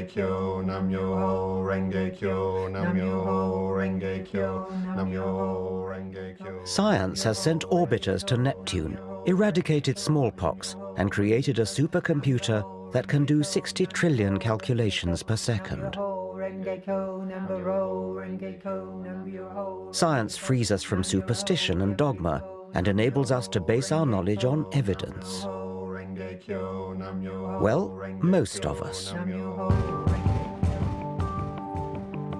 Renge Kyo, Nam Myoho Renge Kyo, Nam Myoho Renge Kyo, Nam Myoho Renge Kyo. Science has sent orbiters to Neptune, eradicated smallpox, and created a supercomputer that can do 60 trillion calculations per second. Science frees us from superstition and dogma and enables us to base our knowledge on evidence. Well, most of us.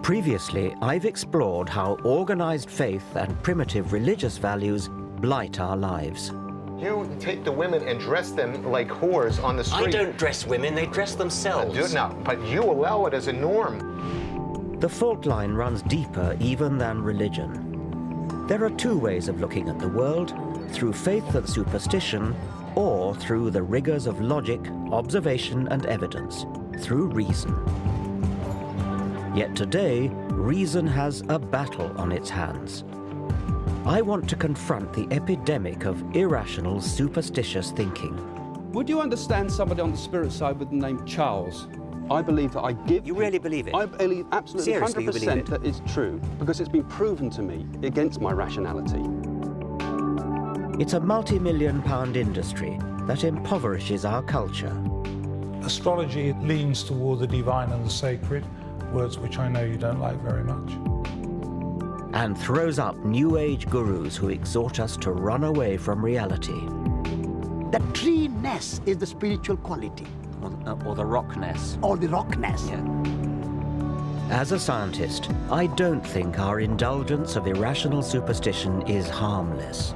Previously, I've explored how organized faith and primitive religious values blight our lives. You take the women and dress them like whores on the street. I don't dress women, they dress themselves. But you allow it as a norm. The fault line runs deeper even than religion. There are two ways of looking at the world, through faith and superstition, or through the rigors of logic, observation, and evidence, through reason. Yet today, reason has a battle on its hands. I want to confront the epidemic of irrational, superstitious thinking. Would you understand somebody on the spirit side with the name Charles? I believe that I give... You really believe it? I believe absolutely Seriously, 100% that it's true, because it's been proven to me against my rationality. It's a multi-million-pound industry that impoverishes our culture. Astrology leans toward the divine and the sacred, words which I know you don't like very much. And throws up New Age gurus who exhort us to run away from reality. The tree-ness is the spiritual quality. Or the rockness. Or the rockness. Yeah. As a scientist, I don't think our indulgence of irrational superstition is harmless.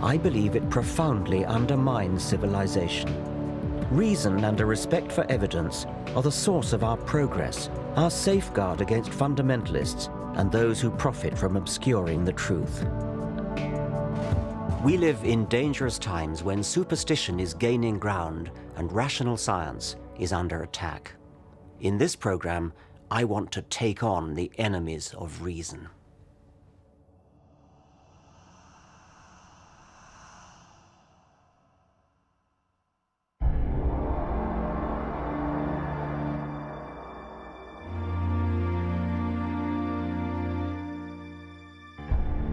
I believe it profoundly undermines civilization. Reason and a respect for evidence are the source of our progress, our safeguard against fundamentalists and those who profit from obscuring the truth. We live in dangerous times when superstition is gaining ground and rational science is under attack. In this program, I want to take on the enemies of reason.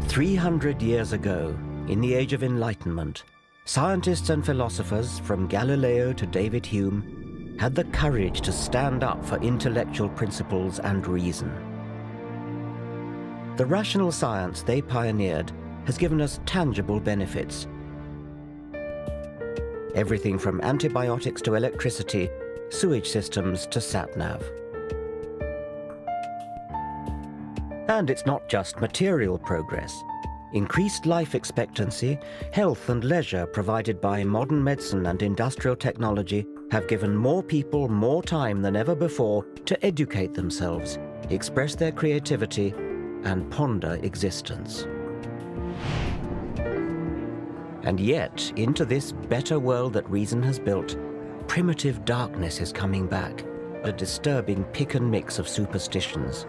"300 years ago, in the Age of Enlightenment, scientists and philosophers from Galileo to David Hume had the courage to stand up for intellectual principles and reason. The rational science they pioneered has given us tangible benefits. Everything from antibiotics to electricity, sewage systems to sat-nav. And it's not just material progress. Increased life expectancy, health and leisure provided by modern medicine and industrial technology have given more people more time than ever before to educate themselves, express their creativity, and ponder existence. And yet, into this better world that reason has built, primitive darkness is coming back, a disturbing pick and mix of superstitions.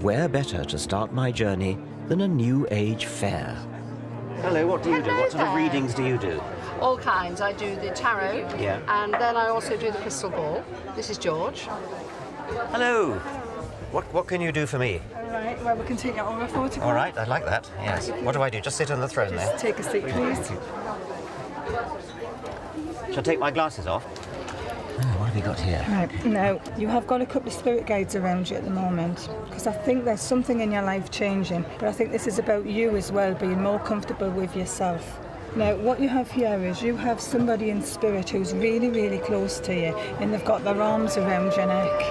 Where better to start my journey than a New Age fair? Hello, what do you do? What sort of readings do you do? All kinds. I do the tarot, Yeah. and then I also do the crystal ball. This is George. Hello. What can you do for me? All right, well, we can take out our photograph. All right, I'd like that, yes. What do I do? Just sit on the throne there? Just take a seat, please. Shall I take my glasses off? Oh, what have you got here? Right, now, you have got a couple of spirit guides around you at the moment, because I think there's something in your life changing, but I think this is about you as well, being more comfortable with yourself. Now, what you have here is you have somebody in spirit who's really, really close to you, and they've got their arms around your neck.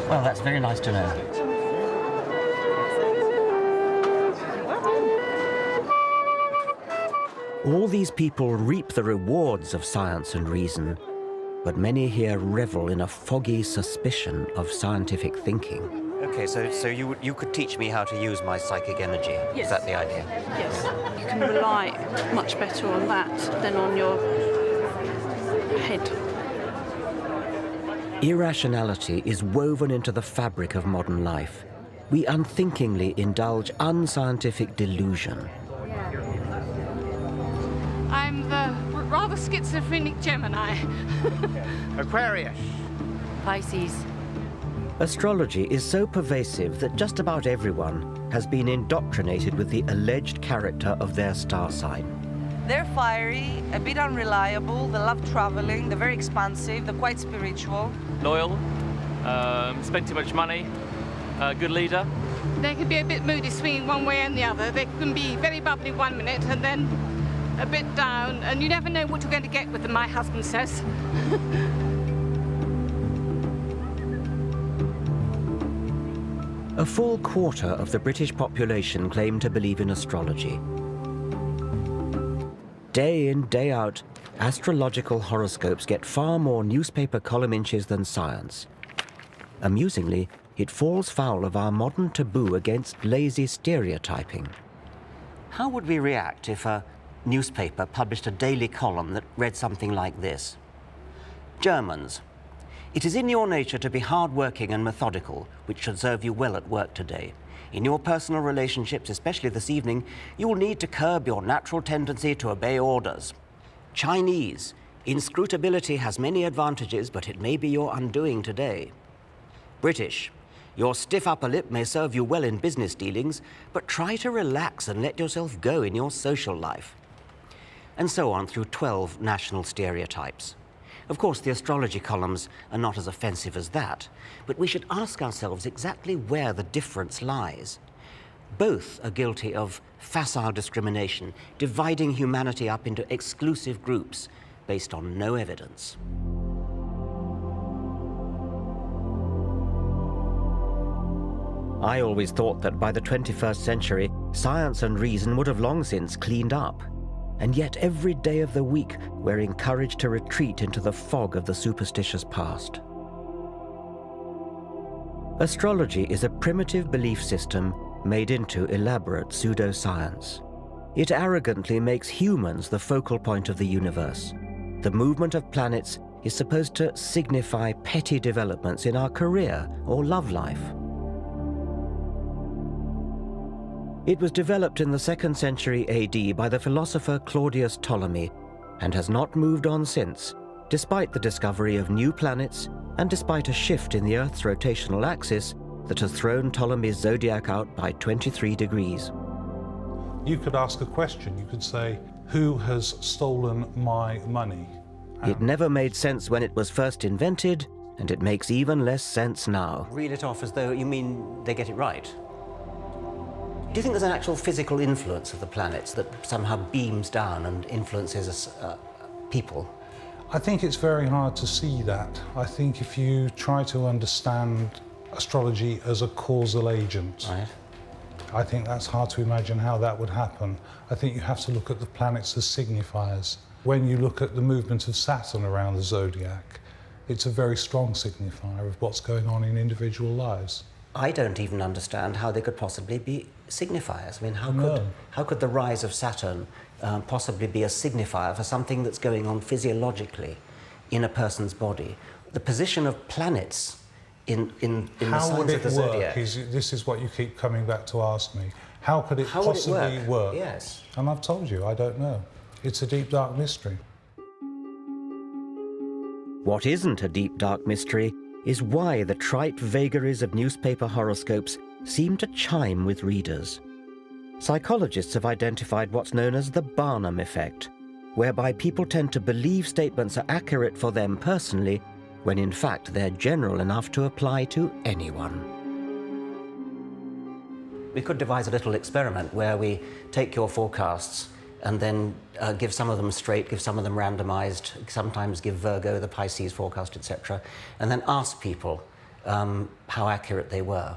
Well, that's very nice to know. All these people reap the rewards of science and reason, but many here revel in a foggy suspicion of scientific thinking. Okay, so you could teach me how to use my psychic energy. Yes. Is that the idea? Yes, you can rely much better on that than on your head. Irrationality is woven into the fabric of modern life. We unthinkingly indulge unscientific delusion. I'm the rather schizophrenic Gemini. Aquarius. Pisces. Astrology is so pervasive that just about everyone has been indoctrinated with the alleged character of their star sign. They're fiery, a bit unreliable, they love traveling, they're very expansive, they're quite spiritual. Loyal, spend too much money, good leader. They can be a bit moody, swinging one way and the other. They can be very bubbly 1 minute and then a bit down, and you never know what you're going to get with them, my husband says. A full quarter of the British population claim to believe in astrology. Day in, day out, astrological horoscopes get far more newspaper column inches than science. Amusingly, it falls foul of our modern taboo against lazy stereotyping. How would we react if a newspaper published a daily column that read something like this? Germans. It is in your nature to be hard-working and methodical, which should serve you well at work today. In your personal relationships, especially this evening, you will need to curb your natural tendency to obey orders. Chinese. Inscrutability has many advantages, but it may be your undoing today. British. Your stiff upper lip may serve you well in business dealings, but try to relax and let yourself go in your social life. And so on through 12 national stereotypes. Of course, the astrology columns are not as offensive as that, but we should ask ourselves exactly where the difference lies. Both are guilty of facile discrimination, dividing humanity up into exclusive groups based on no evidence. I always thought that by the 21st century, science and reason would have long since cleaned up. And yet every day of the week, we're encouraged to retreat into the fog of the superstitious past. Astrology is a primitive belief system made into elaborate pseudoscience. It arrogantly makes humans the focal point of the universe. The movement of planets is supposed to signify petty developments in our career or love life. It was developed in the 2nd century AD by the philosopher Claudius Ptolemy and has not moved on since, despite the discovery of new planets and despite a shift in the Earth's rotational axis that has thrown Ptolemy's zodiac out by 23 degrees. You could ask a question. You could say, who has stolen my money? It never made sense when it was first invented, and it makes even less sense now. Read it off as though you mean they get it right. Do you think there's an actual physical influence of the planets that somehow beams down and influences us, people? I think it's very hard to see that. I think if you try to understand astrology as a causal agent, right, I think that's hard to imagine how that would happen. I think you have to look at the planets as signifiers. When you look at the movement of Saturn around the zodiac, it's a very strong signifier of what's going on in individual lives. I don't even understand how they could possibly be signifiers. I mean, how could the rise of Saturn possibly be a signifier for something that's going on physiologically in a person's body? The position of planets in the signs of the zodiac. This is what you keep coming back to ask me. How could it possibly work? Yes. And I've told you, I don't know. It's a deep, dark mystery. What isn't a deep, dark mystery is why the trite vagaries of newspaper horoscopes seem to chime with readers. Psychologists have identified what's known as the Barnum effect, whereby people tend to believe statements are accurate for them personally, when in fact they're general enough to apply to anyone. We could devise a little experiment where we take your forecasts and then give some of them straight, give some of them randomized, sometimes give Virgo the Pisces forecast, etc., and then ask people how accurate they were.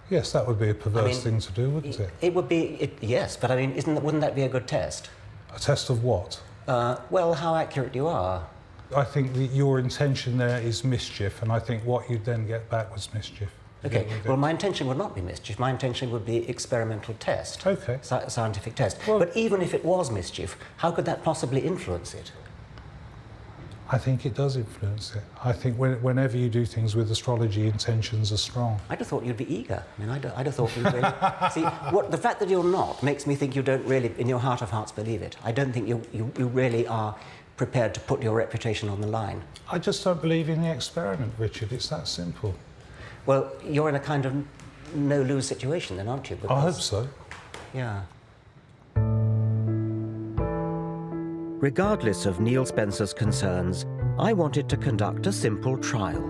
Yes, that would be a perverse thing to do, wouldn't it? It would be, yes, but I mean, wouldn't that be a good test? A test of what? Well, how accurate you are. I think that your intention there is mischief, and I think what you'd then get back was mischief. Okay, well, my intention would not be mischief. My intention would be experimental test. Okay. Scientific test. Well, but even if it was mischief, how could that possibly influence it? I think it does influence it. I think whenever you do things with astrology, intentions are strong. I'd have thought you'd be eager. I mean, I'd have thought you'd really... See, the fact that you're not makes me think you don't really, in your heart of hearts, believe it. I don't think you really are prepared to put your reputation on the line? I just don't believe in the experiment, Richard. It's that simple. Well, you're in a kind of no-lose situation then, aren't you? I hope so. Yeah. Regardless of Neil Spencer's concerns, I wanted to conduct a simple trial.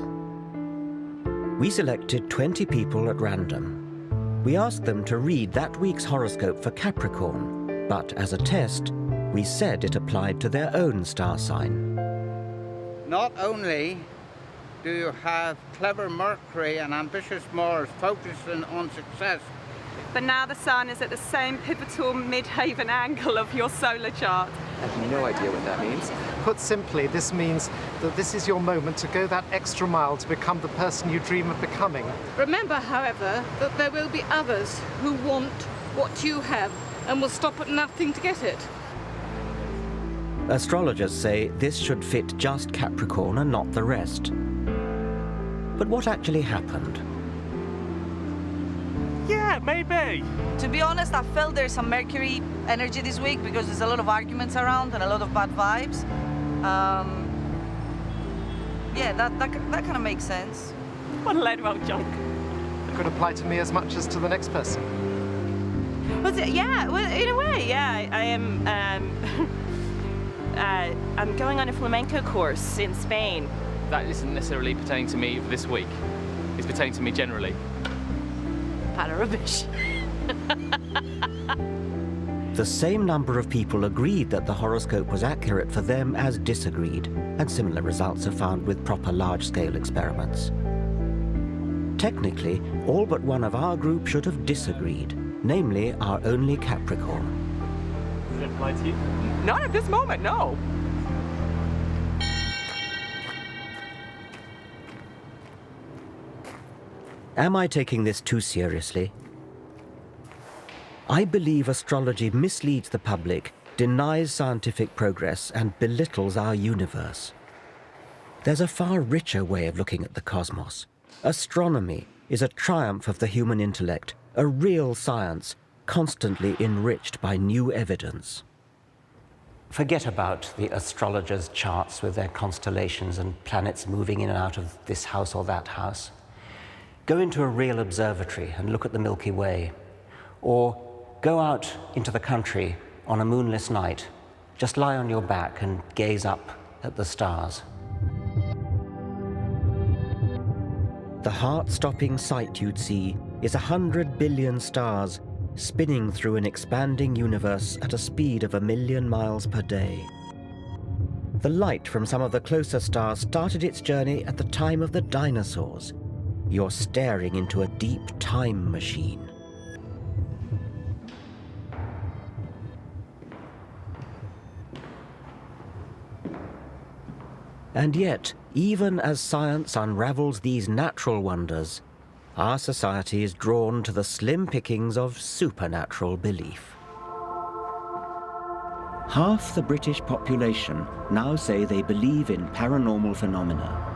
We selected 20 people at random. We asked them to read that week's horoscope for Capricorn, but as a test, we said it applied to their own star sign. Not only do you have clever Mercury and ambitious Mars focusing on success, but now the Sun is at the same pivotal midhaven angle of your solar chart. I have no idea what that means. Put simply, this means that this is your moment to go that extra mile to become the person you dream of becoming. Remember, however, that there will be others who want what you have and will stop at nothing to get it. Astrologers say this should fit just Capricorn and not the rest. But what actually happened? Yeah, maybe. To be honest, I felt there's some Mercury energy this week because there's a lot of arguments around and a lot of bad vibes. Yeah, that kind of makes sense. What a load of old junk. It could apply to me as much as to the next person. Yeah, well, in a way, yeah. I am. I'm going on a flamenco course in Spain. That isn't necessarily pertaining to me this week. It's pertaining to me generally. Pile of rubbish. The same number of people agreed that the horoscope was accurate for them as disagreed, and similar results are found with proper large-scale experiments. Technically, all but one of our group should have disagreed, namely our only Capricorn. Does it apply to you? Not at this moment, no. Am I taking this too seriously? I believe astrology misleads the public, denies scientific progress, and belittles our universe. There's a far richer way of looking at the cosmos. Astronomy is a triumph of the human intellect, a real science, constantly enriched by new evidence. Forget about the astrologers' charts with their constellations and planets moving in and out of this house or that house. Go into a real observatory and look at the Milky Way. Or go out into the country on a moonless night. Just lie on your back and gaze up at the stars. The heart-stopping sight you'd see is 100 billion stars spinning through an expanding universe at a speed of 1 million miles per day. The light from some of the closer stars started its journey at the time of the dinosaurs. You're staring into a deep time machine. And yet, even as science unravels these natural wonders, our society is drawn to the slim pickings of supernatural belief. Half the British population now say they believe in paranormal phenomena.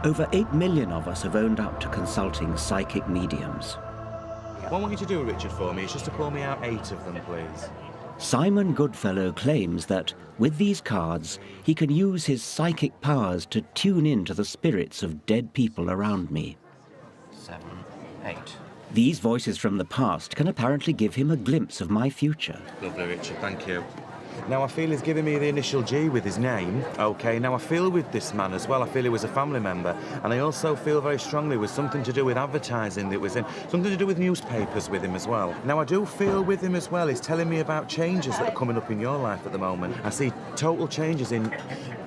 Over 8 million of us have owned up to consulting psychic mediums. What I want you to do, Richard, for me is just to pull me out 8 of them, please. Simon Goodfellow claims that, with these cards, he can use his psychic powers to tune in to the spirits of dead people around me. 7, 8. These voices from the past can apparently give him a glimpse of my future. Lovely, Richard, thank you. Now, I feel he's giving me the initial G with his name, OK? Now, I feel with this man as well, I feel he was a family member. And I also feel very strongly with something to do with advertising that was in, something to do with newspapers with him as well. Now, I do feel with him as well, he's telling me about changes that are coming up in your life at the moment. I see total changes in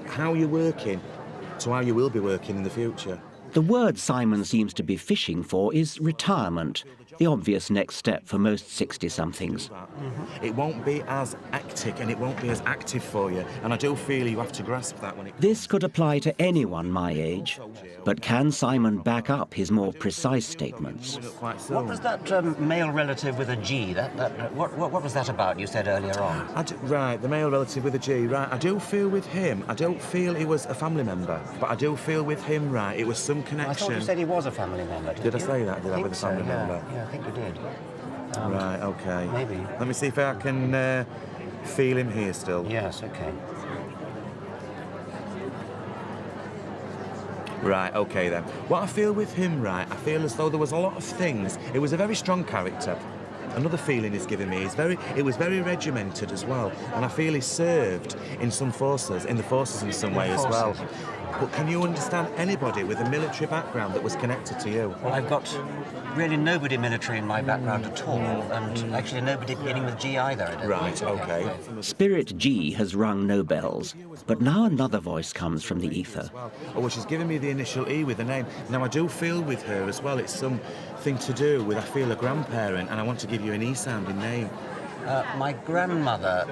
how you're working to how you will be working in the future. The word Simon seems to be fishing for is retirement, the obvious next step for most 60-somethings. It won't be as hectic and it won't be as active for you, and I do feel you have to grasp that when it... This could apply to anyone my age, but can Simon back up his more precise statements? What was that male relative with a G? What was that about you said earlier on? Right, the male relative with a G, right. I do feel with him, I don't feel he was a family member, but I do feel with him, right, it was some connection. I thought you said he was a family member, Did I say that? Did I with a family member? Yeah, I think you did. Right, OK. Maybe. Let me see if I can feel him here still. Yes, OK. Right, okay then. What I feel with him, right, I feel as though there was a lot of things. It was a very strong character. Another feeling he's given me is it was very regimented as well, and I feel he served in the forces in some way as well. But can you understand anybody with a military background that was connected to you? Well, I've got really nobody military in my background at all, and actually nobody beginning with G either. I don't Right, think. okay. Spirit G has rung no bells, but now another voice comes from the ether. Oh, well, she's given me the initial E with the name. Now, I do feel with her as well, it's something to do with, I feel, a grandparent, and I want to give you an E-sounding name. My grandmother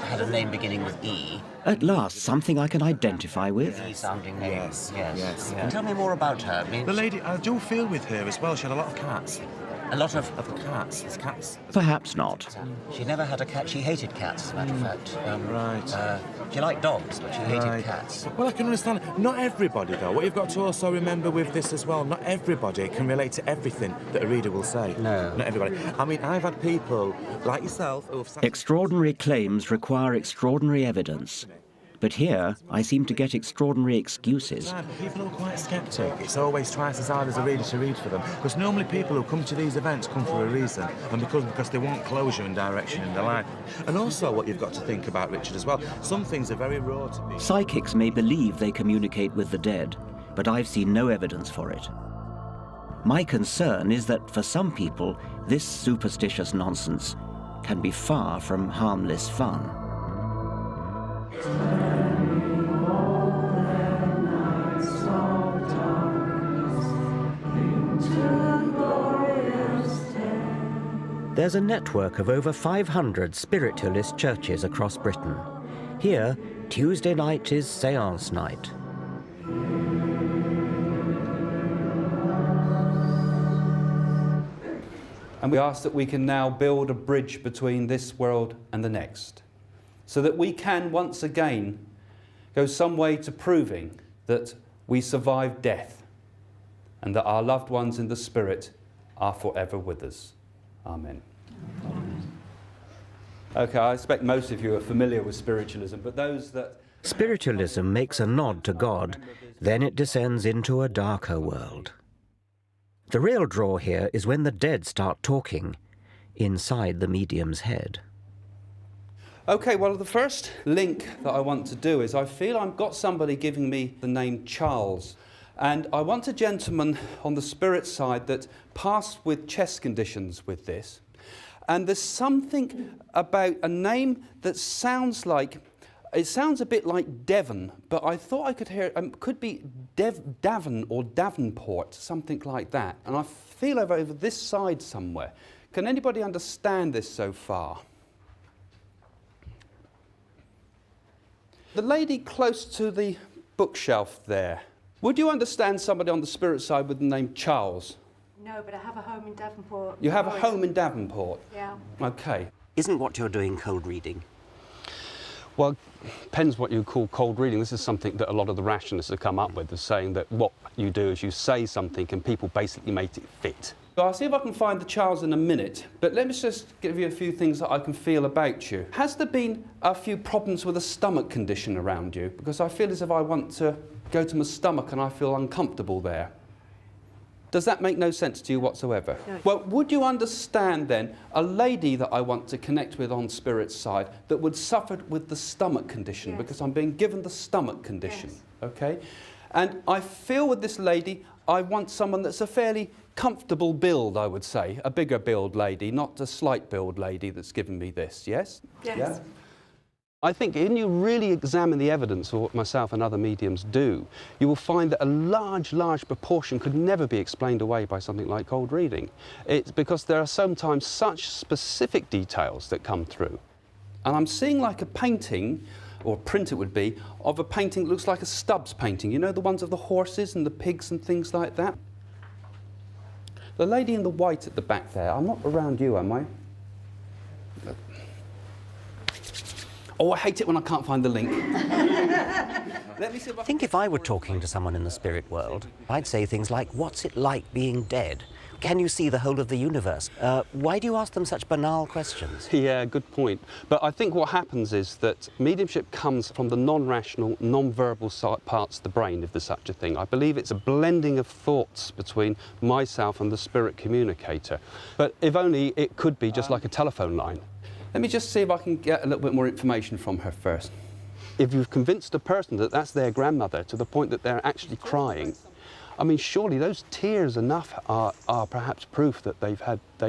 had a name beginning with E. At last, something I can identify with. E-sounding name. Yes. Tell me more about her. The lady, I do feel with her as well, she had a lot of cats. A lot of cats. It's cats. Perhaps not. She never had a cat. She hated cats, as a matter of fact. Right. She liked dogs, but she hated cats. Well, I can understand. Not everybody, though. What you've got to also remember with this as well, not everybody can relate to everything that a reader will say. No. Not everybody. I mean, I've had people like yourself who have... Extraordinary claims require extraordinary evidence. But here, I seem to get extraordinary excuses. People who are quite sceptic, it's always twice as hard as a reader to read for them. Because normally people who come to these events come for a reason, and because they want closure and direction in their life. And also what you've got to think about, Richard, as well, some things are very raw to be. Psychics may believe they communicate with the dead, but I've seen no evidence for it. My concern is that for some people, this superstitious nonsense can be far from harmless fun. There's a network of over 500 spiritualist churches across Britain. Here, Tuesday night is séance night. And we ask that we can now build a bridge between this world and the next, so that we can once again go some way to proving that we survived death and that our loved ones in the spirit are forever with us. Amen. Okay, I expect most of you are familiar with spiritualism, but those that... Spiritualism makes a nod to God, then it descends into a darker world. The real draw here is when the dead start talking inside the medium's head. Okay, well, the first link that I want to do is I feel I've got somebody giving me the name Charles. And I want a gentleman on the spirit side that passed with chest conditions with this. And there's something about a name that sounds like, it sounds a bit like Devon, but I thought I could hear, could be Davon or Davenport, something like that. And I feel over this side somewhere. Can anybody understand this so far? The lady close to the bookshelf there. Would you understand somebody on the spirit side with the name Charles? No, but I have a home in Davenport. You have a home in Davenport? Yeah. Okay. Isn't what you're doing cold reading? Well, depends what you call cold reading. This is something that a lot of the rationalists have come up with, is saying that what you do is you say something and people basically make it fit. So I'll see if I can find the Charles in a minute, but let me just give you a few things that I can feel about you. Has there been a few problems with a stomach condition around you? Because I feel as if I want to go to my stomach and I feel uncomfortable there. Does that make no sense to you whatsoever? No. Well, would you understand then a lady that I want to connect with on Spirit's side that would suffer with the stomach condition? Yes. Because I'm being given the stomach condition, Yes. okay? And I feel with this lady, I want someone that's a fairly comfortable build, I would say. A bigger build lady, not a slight build lady that's given me this, yes? Yes. Yeah? I think when you really examine the evidence of what myself and other mediums do, you will find that a large proportion could never be explained away by something like cold reading. It's because there are sometimes such specific details that come through. And I'm seeing like a painting, or a print it would be, of a painting that looks like a Stubbs painting. You know, the ones of the horses and the pigs and things like that? The lady in the white at the back there, I'm not around you, am I? Oh, I hate it when I can't find the link. Let me see if I think if I were talking to someone in the spirit world, I'd say things like, what's it like being dead? can you see the whole of the universe? Why do you ask them such banal questions? Yeah, good point. But I think what happens is that mediumship comes from the non-rational, non-verbal parts of the brain, if there's such a thing. I believe it's a blending of thoughts between myself and the spirit communicator. But if only it could be just like a telephone line. Let me just see if I can get a little bit more information from her first. If you've convinced a person that that's their grandmother to the point that they're actually crying, I mean, surely those tears enough are perhaps proof that they've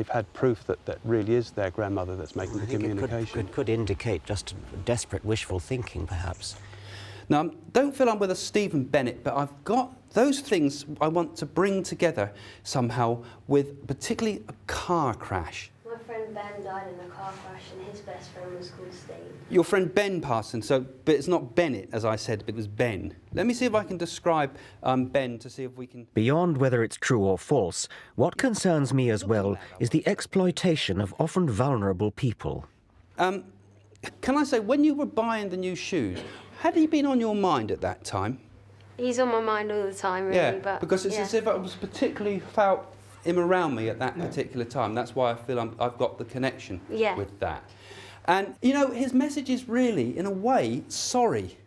had proof that really is their grandmother that's making the communication. It could indicate just desperate wishful thinking, perhaps. Now, I don't feel I'm with a Stephen Bennett, but I've got those things I want to bring together somehow with particularly a car crash. My friend Ben died in a car crash and his best friend was called Steve. Your friend Ben Parson, but it's not Bennett, as I said, it was Ben. Let me see if I can describe Ben to see if we can... Beyond whether it's true or false, what concerns me as well is the exploitation of often vulnerable people. Can I say, when you were buying the new shoes, had he been on your mind at that time? He's on my mind all the time, really. Yeah, but, because it's as if I was particularly felt him around me at that particular time. That's why I feel I've got the connection with that. And, you know, his message is really, in a way, sorry.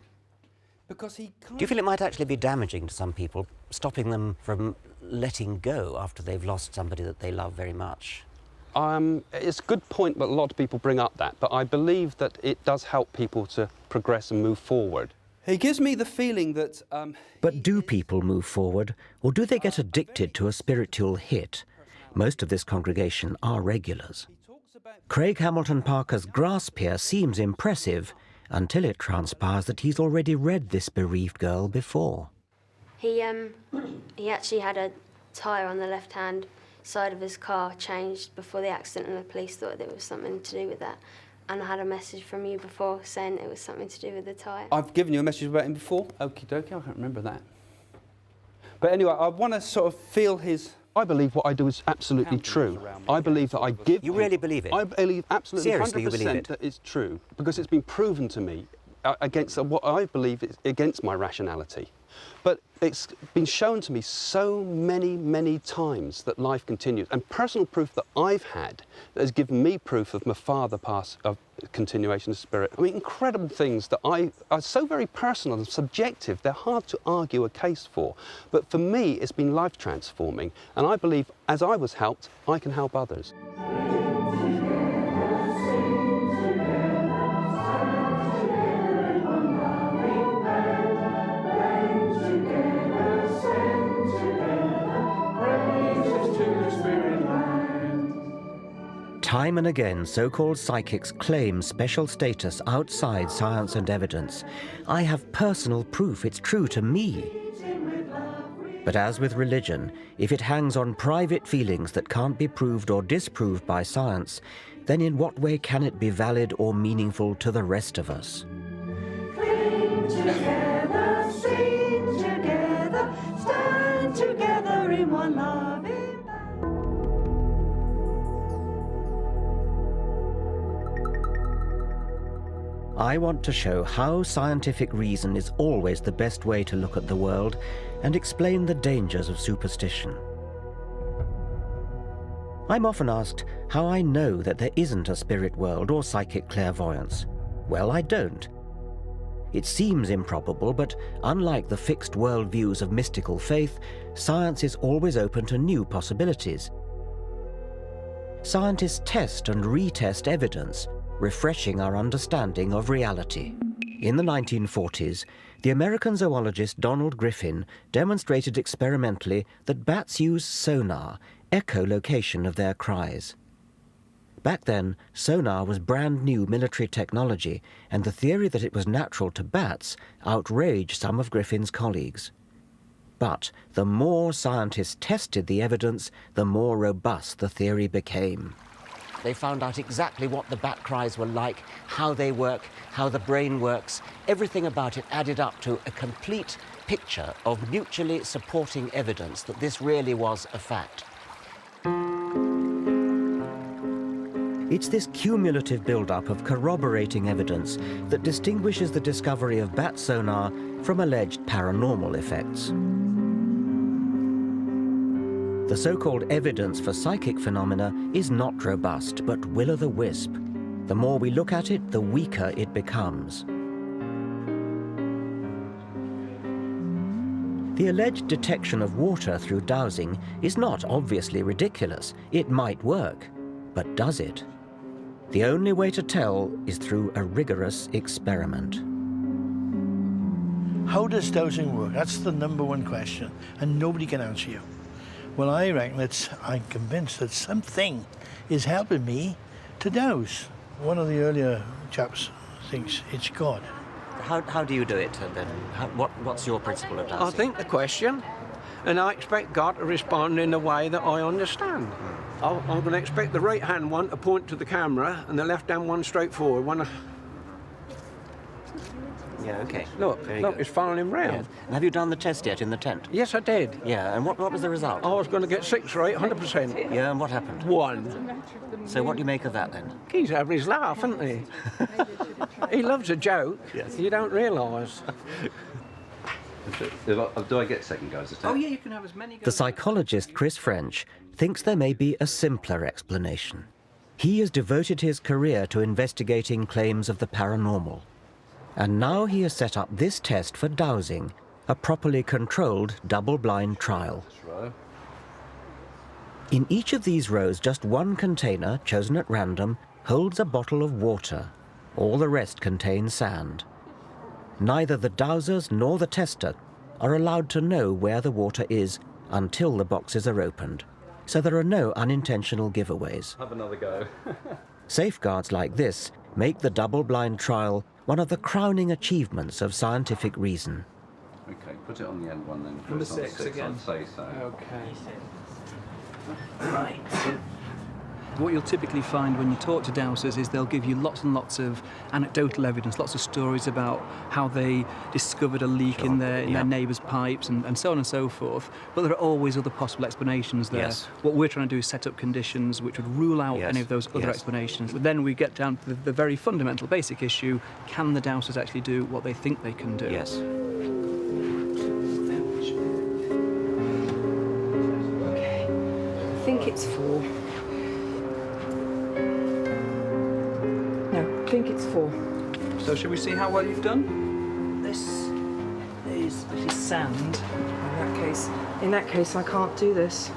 Because he can't... Do you feel it might actually be damaging to some people, stopping them from letting go after they've lost somebody that they love very much? It's a good point, but a lot of people bring up that. But I believe that it does help people to progress and move forward. He gives me the feeling that... But do people move forward, or do they get addicted to a spiritual hit? Most of this congregation are regulars. Craig Hamilton Parker's grasp here seems impressive, until it transpires that he's already read this bereaved girl before. He actually had a tyre on the left-hand side of his car changed before the accident, and the police thought there was something to do with that. And I had a message from you before saying it was something to do with the tyre. I've given you a message about him before? Okie dokie, I can't remember that. But anyway, I want to sort of feel his... I believe what I do is absolutely true. I believe that I give... You really believe it? I believe absolutely Seriously, 100% you believe it? that it's true, because it's been proven to me against what I believe is against my rationality. But it's been shown to me so many, many times that life continues. And personal proof that I've had that has given me proof of my father of continuation of spirit. I mean, incredible things that are so very personal and subjective, they're hard to argue a case for. But for me, it's been life transforming. And I believe, as I was helped, I can help others. Time and again, so-called psychics claim special status outside science and evidence. I have personal proof it's true to me. But as with religion, if it hangs on private feelings that can't be proved or disproved by science, then in what way can it be valid or meaningful to the rest of us? Cling together, sing together, stand together in one loving band. I want to show how scientific reason is always the best way to look at the world and explain the dangers of superstition. I'm often asked how I know that there isn't a spirit world or psychic clairvoyance. Well, I don't. It seems improbable, but unlike the fixed worldviews of mystical faith, science is always open to new possibilities. Scientists test and retest evidence, refreshing our understanding of reality. In the 1940s, the American zoologist Donald Griffin demonstrated experimentally that bats use sonar, echolocation of their cries. Back then, sonar was brand new military technology, and the theory that it was natural to bats outraged some of Griffin's colleagues. But the more scientists tested the evidence, the more robust the theory became. They found out exactly what the bat cries were like, how they work, how the brain works. Everything about it added up to a complete picture of mutually supporting evidence that this really was a fact. It's this cumulative build-up of corroborating evidence that distinguishes the discovery of bat sonar from alleged paranormal effects. The so-called evidence for psychic phenomena is not robust, but will-o'-the-wisp. The more we look at it, the weaker it becomes. The alleged detection of water through dowsing is not obviously ridiculous. It might work, but does it? The only way to tell is through a rigorous experiment. How does dowsing work? That's the #1 question, and nobody can answer you. Well, I reckon I'm convinced that something is helping me to douse. One of the earlier chaps thinks it's God. How do you do it then? What's your principle of dowsing? I think the question, and I expect God to respond in a way that I understand. I'm going to expect the right-hand one to point to the camera and the left-hand one straight forward. Yeah, okay. Look, it's following round. Yes. And have you done the test yet in the tent? Yes, I did. Yeah, and what was the result? I was going to get 6 right, 100%. Yeah, and what happened? 1. So what do you make of that then? He's having his laugh, isn't he? He loves a joke. Yes. You don't realise. Do I get second goes at it? Oh, yeah, you can have as many goes. The psychologist Chris French thinks there may be a simpler explanation. He has devoted his career to investigating claims of the paranormal. And now he has set up this test for dowsing, a properly controlled double-blind trial. In each of these rows, just one container, chosen at random, holds a bottle of water. All the rest contain sand. Neither the dowsers nor the tester are allowed to know where the water is until the boxes are opened. So there are no unintentional giveaways. Have another go. Safeguards like this make the double-blind trial one of the crowning achievements of scientific reason. Okay, put it on the end one then. Number 6 again. I'd say so. Okay. Right. What you'll typically find when you talk to dowsers is they'll give you lots and lots of anecdotal evidence, lots of stories about how they discovered a leak in their neighbour's pipes and so on and so forth. But there are always other possible explanations there. Yes. What we're trying to do is set up conditions which would rule out any of those other explanations. But then we get down to the very fundamental, basic issue: can the dowsers actually do what they think they can do? Yes. Okay. I think it's 4. I think it's 4. So shall we see how well you've done? This is sand. In that case, I can't do this.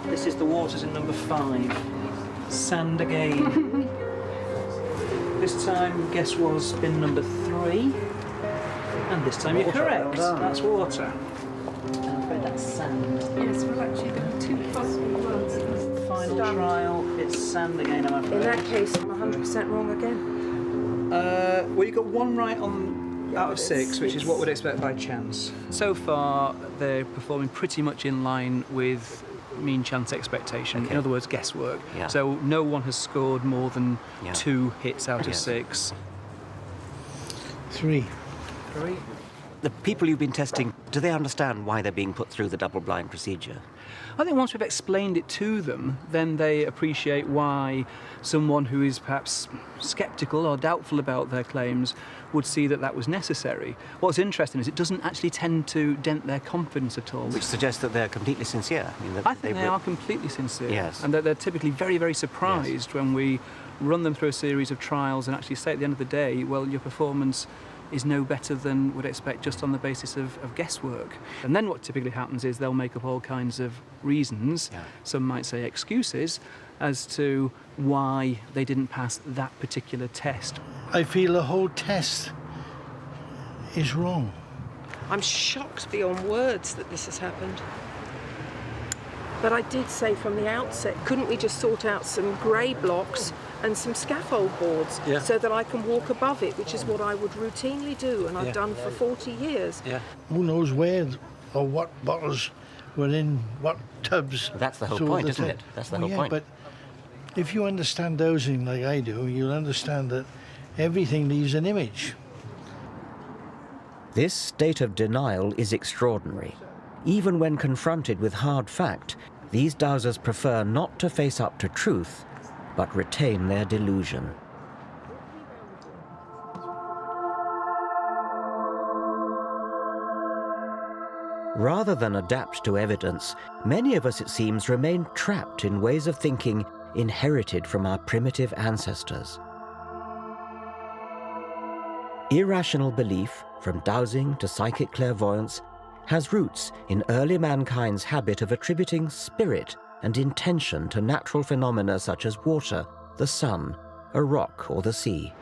This is the waters in number 5. Sand again. This time, guess was bin number 3. And this time you're correct. That's water. I'm afraid that's sand. Yes, well, actually, there are 2 possible ones. Final trial, it's sand again, I'm afraid. In that case, I'm 100% wrong again. Well, you got 1 right out of 6, which is what we'd expect by chance. So far, they're performing pretty much in line with mean chance expectation. In other words, guesswork. Yeah. So no one has scored more than 2 hits out of 6. 3. 3. The people you've been testing, do they understand why they're being put through the double-blind procedure? I think once we've explained it to them, then they appreciate why someone who is perhaps sceptical or doubtful about their claims would see that that was necessary. What's interesting is it doesn't actually tend to dent their confidence at all. Which suggests that they're completely sincere. I think they are completely sincere. Yes. And that they're typically very, very surprised when we run them through a series of trials and actually say at the end of the day, well, your performance is no better than would expect just on the basis of guesswork. And then what typically happens is they'll make up all kinds of reasons, some might say excuses, as to why they didn't pass that particular test. I feel the whole test is wrong. I'm shocked beyond words that this has happened. But I did say from the outset, couldn't we just sort out some grey blocks and some scaffold boards so that I can walk above it, which is what I would routinely do and I've done for 40 years. Who knows where or what bottles were in what tubs. That's the whole point, isn't it? That's the whole point. But if you understand dowsing like I do, you'll understand that everything leaves an image. This state of denial is extraordinary. Even when confronted with hard fact, these dowsers prefer not to face up to truth, but retain their delusion. Rather than adapt to evidence, many of us, it seems, remain trapped in ways of thinking inherited from our primitive ancestors. Irrational belief, from dowsing to psychic clairvoyance, has roots in early mankind's habit of attributing spirit and intention to natural phenomena such as water, the sun, a rock, or the sea.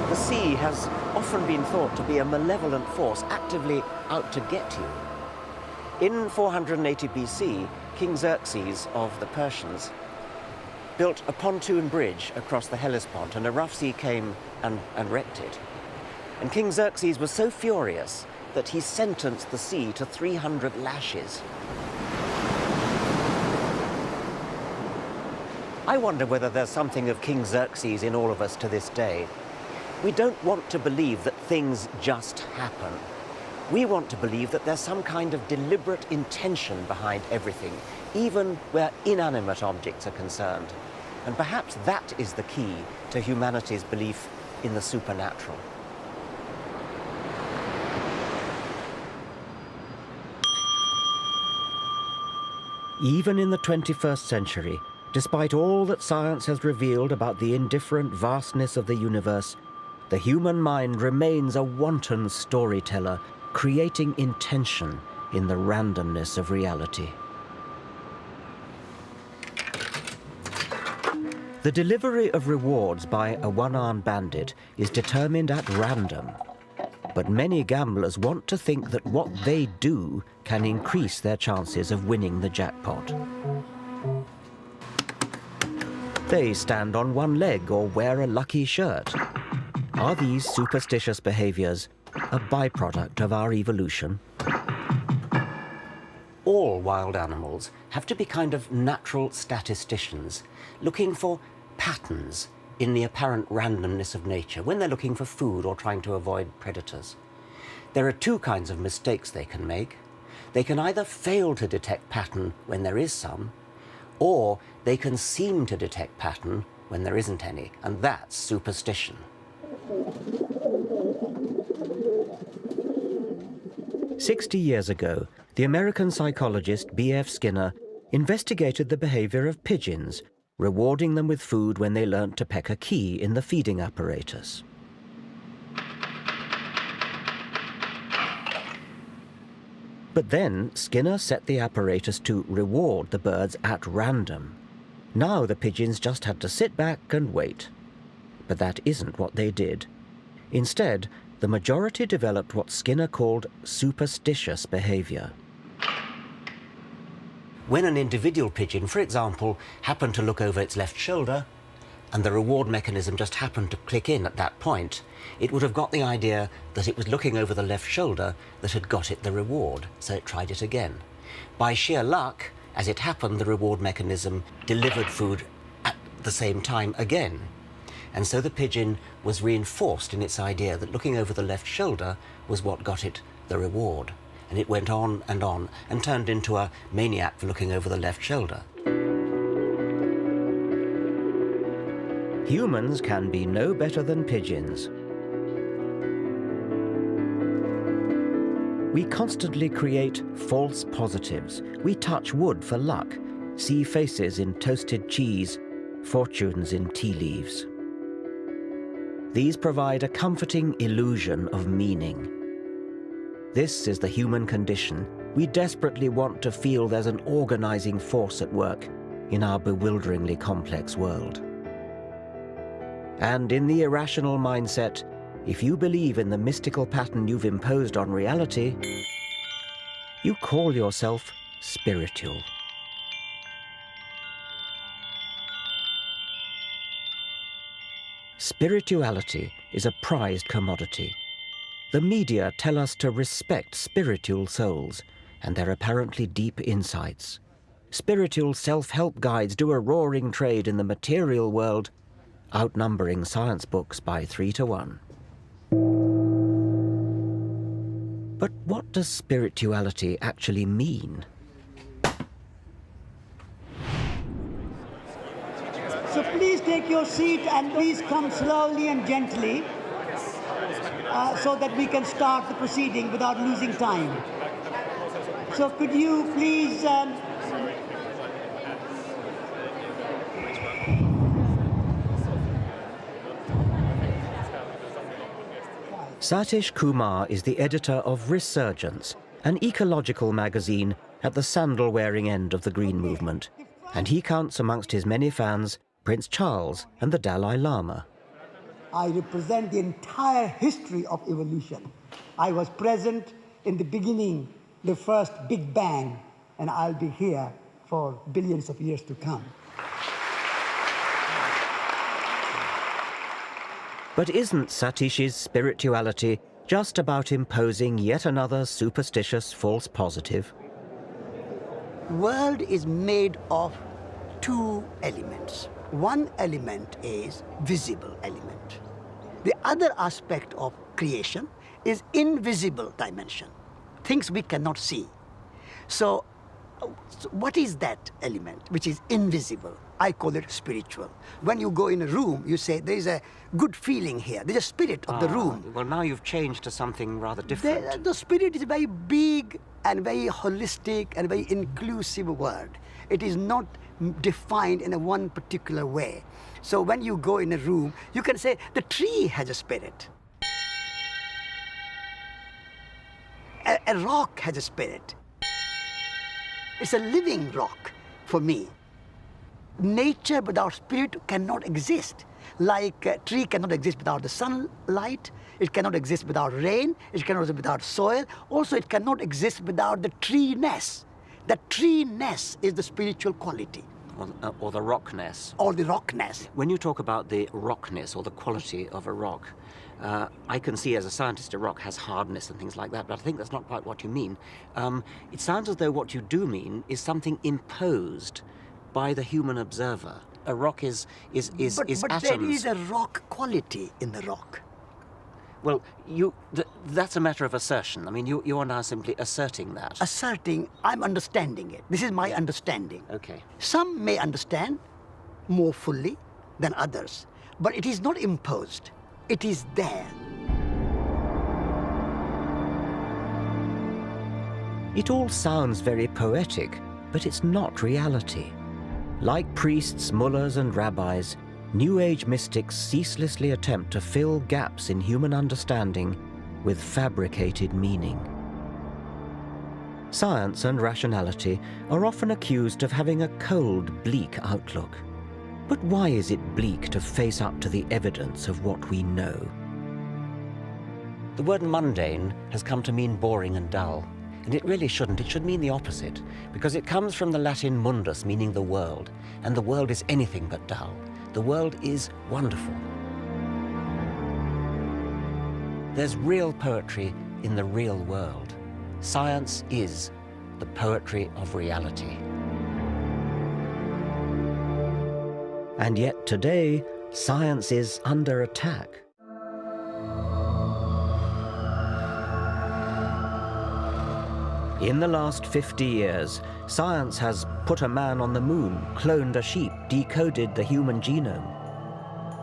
The sea has often been thought to be a malevolent force actively out to get you. In 480 BC, King Xerxes of the Persians built a pontoon bridge across the Hellespont, and a rough sea came and wrecked it. And King Xerxes was so furious that he sentenced the sea to 300 lashes. I wonder whether there's something of King Xerxes in all of us to this day. We don't want to believe that things just happen. We want to believe that there's some kind of deliberate intention behind everything, even where inanimate objects are concerned. And perhaps that is the key to humanity's belief in the supernatural. Even in the 21st century, despite all that science has revealed about the indifferent vastness of the universe, the human mind remains a wanton storyteller, creating intention in the randomness of reality. The delivery of rewards by a one-armed bandit is determined at random, but many gamblers want to think that what they do can increase their chances of winning the jackpot. They stand on one leg or wear a lucky shirt. Are these superstitious behaviors a byproduct of our evolution? All wild animals have to be kind of natural statisticians, looking for patterns in the apparent randomness of nature when they're looking for food or trying to avoid predators. There are two kinds of mistakes they can make. They can either fail to detect pattern when there is some, or they can seem to detect pattern when there isn't any, and that's superstition. 60 years ago, the American psychologist B.F. Skinner investigated the behavior of pigeons, rewarding them with food when they learnt to peck a key in the feeding apparatus. But then Skinner set the apparatus to reward the birds at random. Now the pigeons just had to sit back and wait. But that isn't what they did. Instead, the majority developed what Skinner called superstitious behavior. When an individual pigeon, for example, happened to look over its left shoulder, and the reward mechanism just happened to click in at that point, it would have got the idea that it was looking over the left shoulder that had got it the reward, so it tried it again. By sheer luck, as it happened, the reward mechanism delivered food at the same time again. And so the pigeon was reinforced in its idea that looking over the left shoulder was what got it the reward. And it went on and turned into a maniac for looking over the left shoulder. Humans can be no better than pigeons. We constantly create false positives. We touch wood for luck, see faces in toasted cheese, fortunes in tea leaves. These provide a comforting illusion of meaning. This is the human condition. We desperately want to feel there's an organizing force at work in our bewilderingly complex world. And in the irrational mindset, if you believe in the mystical pattern you've imposed on reality, you call yourself spiritual. Spirituality is a prized commodity. The media tell us to respect spiritual souls and their apparently deep insights. Spiritual self-help guides do a roaring trade in the material world, outnumbering science books by 3 to 1. But what does spirituality actually mean? So please take take your seat and please come slowly and gently so that we can start the proceeding without losing time. So could you please... Satish Kumar is the editor of Resurgence, an ecological magazine at the sandal-wearing end of the Green Movement, and he counts amongst his many fans Prince Charles and the Dalai Lama. I represent the entire history of evolution. I was present in the beginning, the first Big Bang, and I'll be here for billions of years to come. But isn't Satish's spirituality just about imposing yet another superstitious false positive? World is made of two elements. One element is visible element. The other aspect of creation is invisible dimension, things we cannot see. So what is that element which is invisible? I call it spiritual. When you go in a room, you say, there is a good feeling here. There's a spirit of the room. Well, now you've changed to something rather different. The spirit is a very big and very holistic and very inclusive word. It is not defined in a one particular way. So when you go in a room, you can say, the tree has a spirit. A rock has a spirit. It's a living rock for me. Nature without spirit cannot exist. Like a tree cannot exist without the sunlight, it cannot exist without rain, it cannot exist without soil. Also, it cannot exist without the tree-ness. The tree-ness is the spiritual quality. Or the rockness. Or the rockness. When you talk about the rockness or the quality of a rock, I can see as a scientist a rock has hardness and things like that, but I think that's not quite what you mean. It sounds as though what you do mean is something imposed by the human observer. A rock is atoms. But there is a rock quality in the rock. Well, that's a matter of assertion. I mean, you are now simply asserting that. Asserting, I'm understanding it. This is my understanding. Okay. Some may understand more fully than others, but it is not imposed. It is there. It all sounds very poetic, but it's not reality. Like priests, mullahs and rabbis, New Age mystics ceaselessly attempt to fill gaps in human understanding with fabricated meaning. Science and rationality are often accused of having a cold, bleak outlook. But why is it bleak to face up to the evidence of what we know? The word mundane has come to mean boring and dull. And it really shouldn't. It should mean the opposite, because it comes from the Latin mundus, meaning the world, and the world is anything but dull. The world is wonderful. There's real poetry in the real world. Science is the poetry of reality. And yet today, science is under attack. In the last 50 years, science has put a man on the moon, cloned a sheep, decoded the human genome.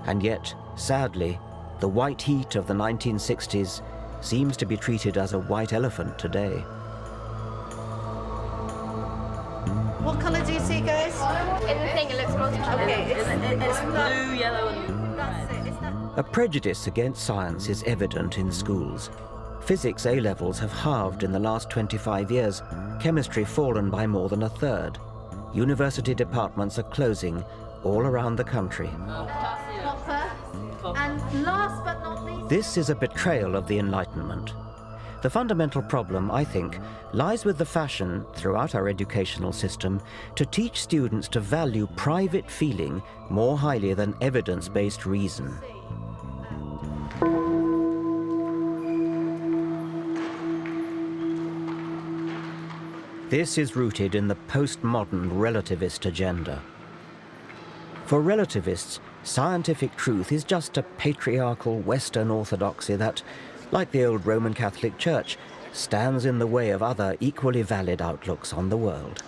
And yet, sadly, the white heat of the 1960s seems to be treated as a white elephant today. What colour do you see, guys? In the thing, it looks multicolored. Okay, it's blue, yellow, and that's it. It's not... A prejudice against science is evident in schools. Physics A-levels have halved in the last 25 years, chemistry fallen by more than a third. University departments are closing all around the country. And last but not least... This is a betrayal of the Enlightenment. The fundamental problem, I think, lies with the fashion throughout our educational system to teach students to value private feeling more highly than evidence-based reason. This is rooted in the postmodern relativist agenda. For relativists, scientific truth is just a patriarchal Western orthodoxy that, like the old Roman Catholic Church, stands in the way of other equally valid outlooks on the world.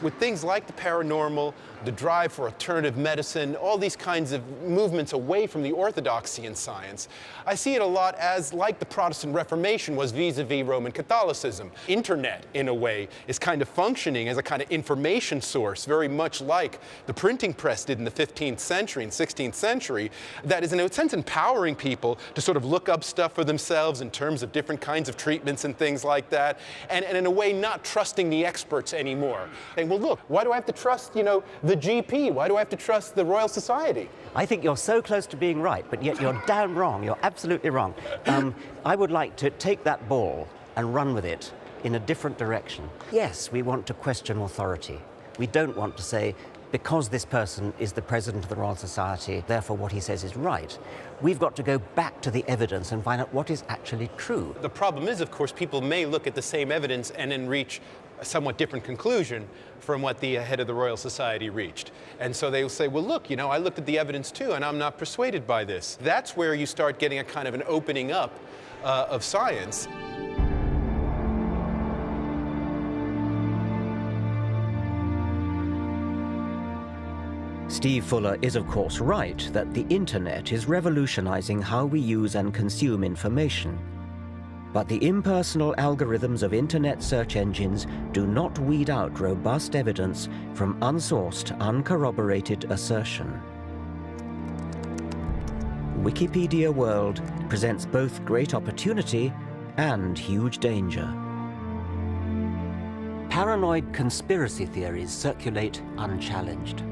With things like the paranormal, the drive for alternative medicine, all these kinds of movements away from the orthodoxy in science, I see it a lot as like the Protestant Reformation was vis-a-vis Roman Catholicism. Internet, in a way, is kind of functioning as a kind of information source, very much like the printing press did in the 15th century and 16th century, that is in a sense empowering people to sort of look up stuff for themselves in terms of different kinds of treatments and things like that, and in a way not trusting the experts anymore. Saying, well, look, why do I have to trust, you know, the GP? Why do I have to trust the Royal Society? I think you're so close to being right, but yet you're damn wrong. You're absolutely wrong. I would like to take that ball and run with it in a different direction. Yes, we want to question authority. We don't want to say, because this person is the president of the Royal Society, therefore what he says is right. We've got to go back to the evidence and find out what is actually true. The problem is, of course, people may look at the same evidence and then reach a somewhat different conclusion from what the head of the Royal Society reached. And so they will say, well, look, you know, I looked at the evidence too, and I'm not persuaded by this. That's where you start getting a kind of an opening up of science. Steve Fuller is of course right that the internet is revolutionizing how we use and consume information. But the impersonal algorithms of internet search engines do not weed out robust evidence from unsourced, uncorroborated assertion. Wikipedia World presents both great opportunity and huge danger. Paranoid conspiracy theories circulate unchallenged.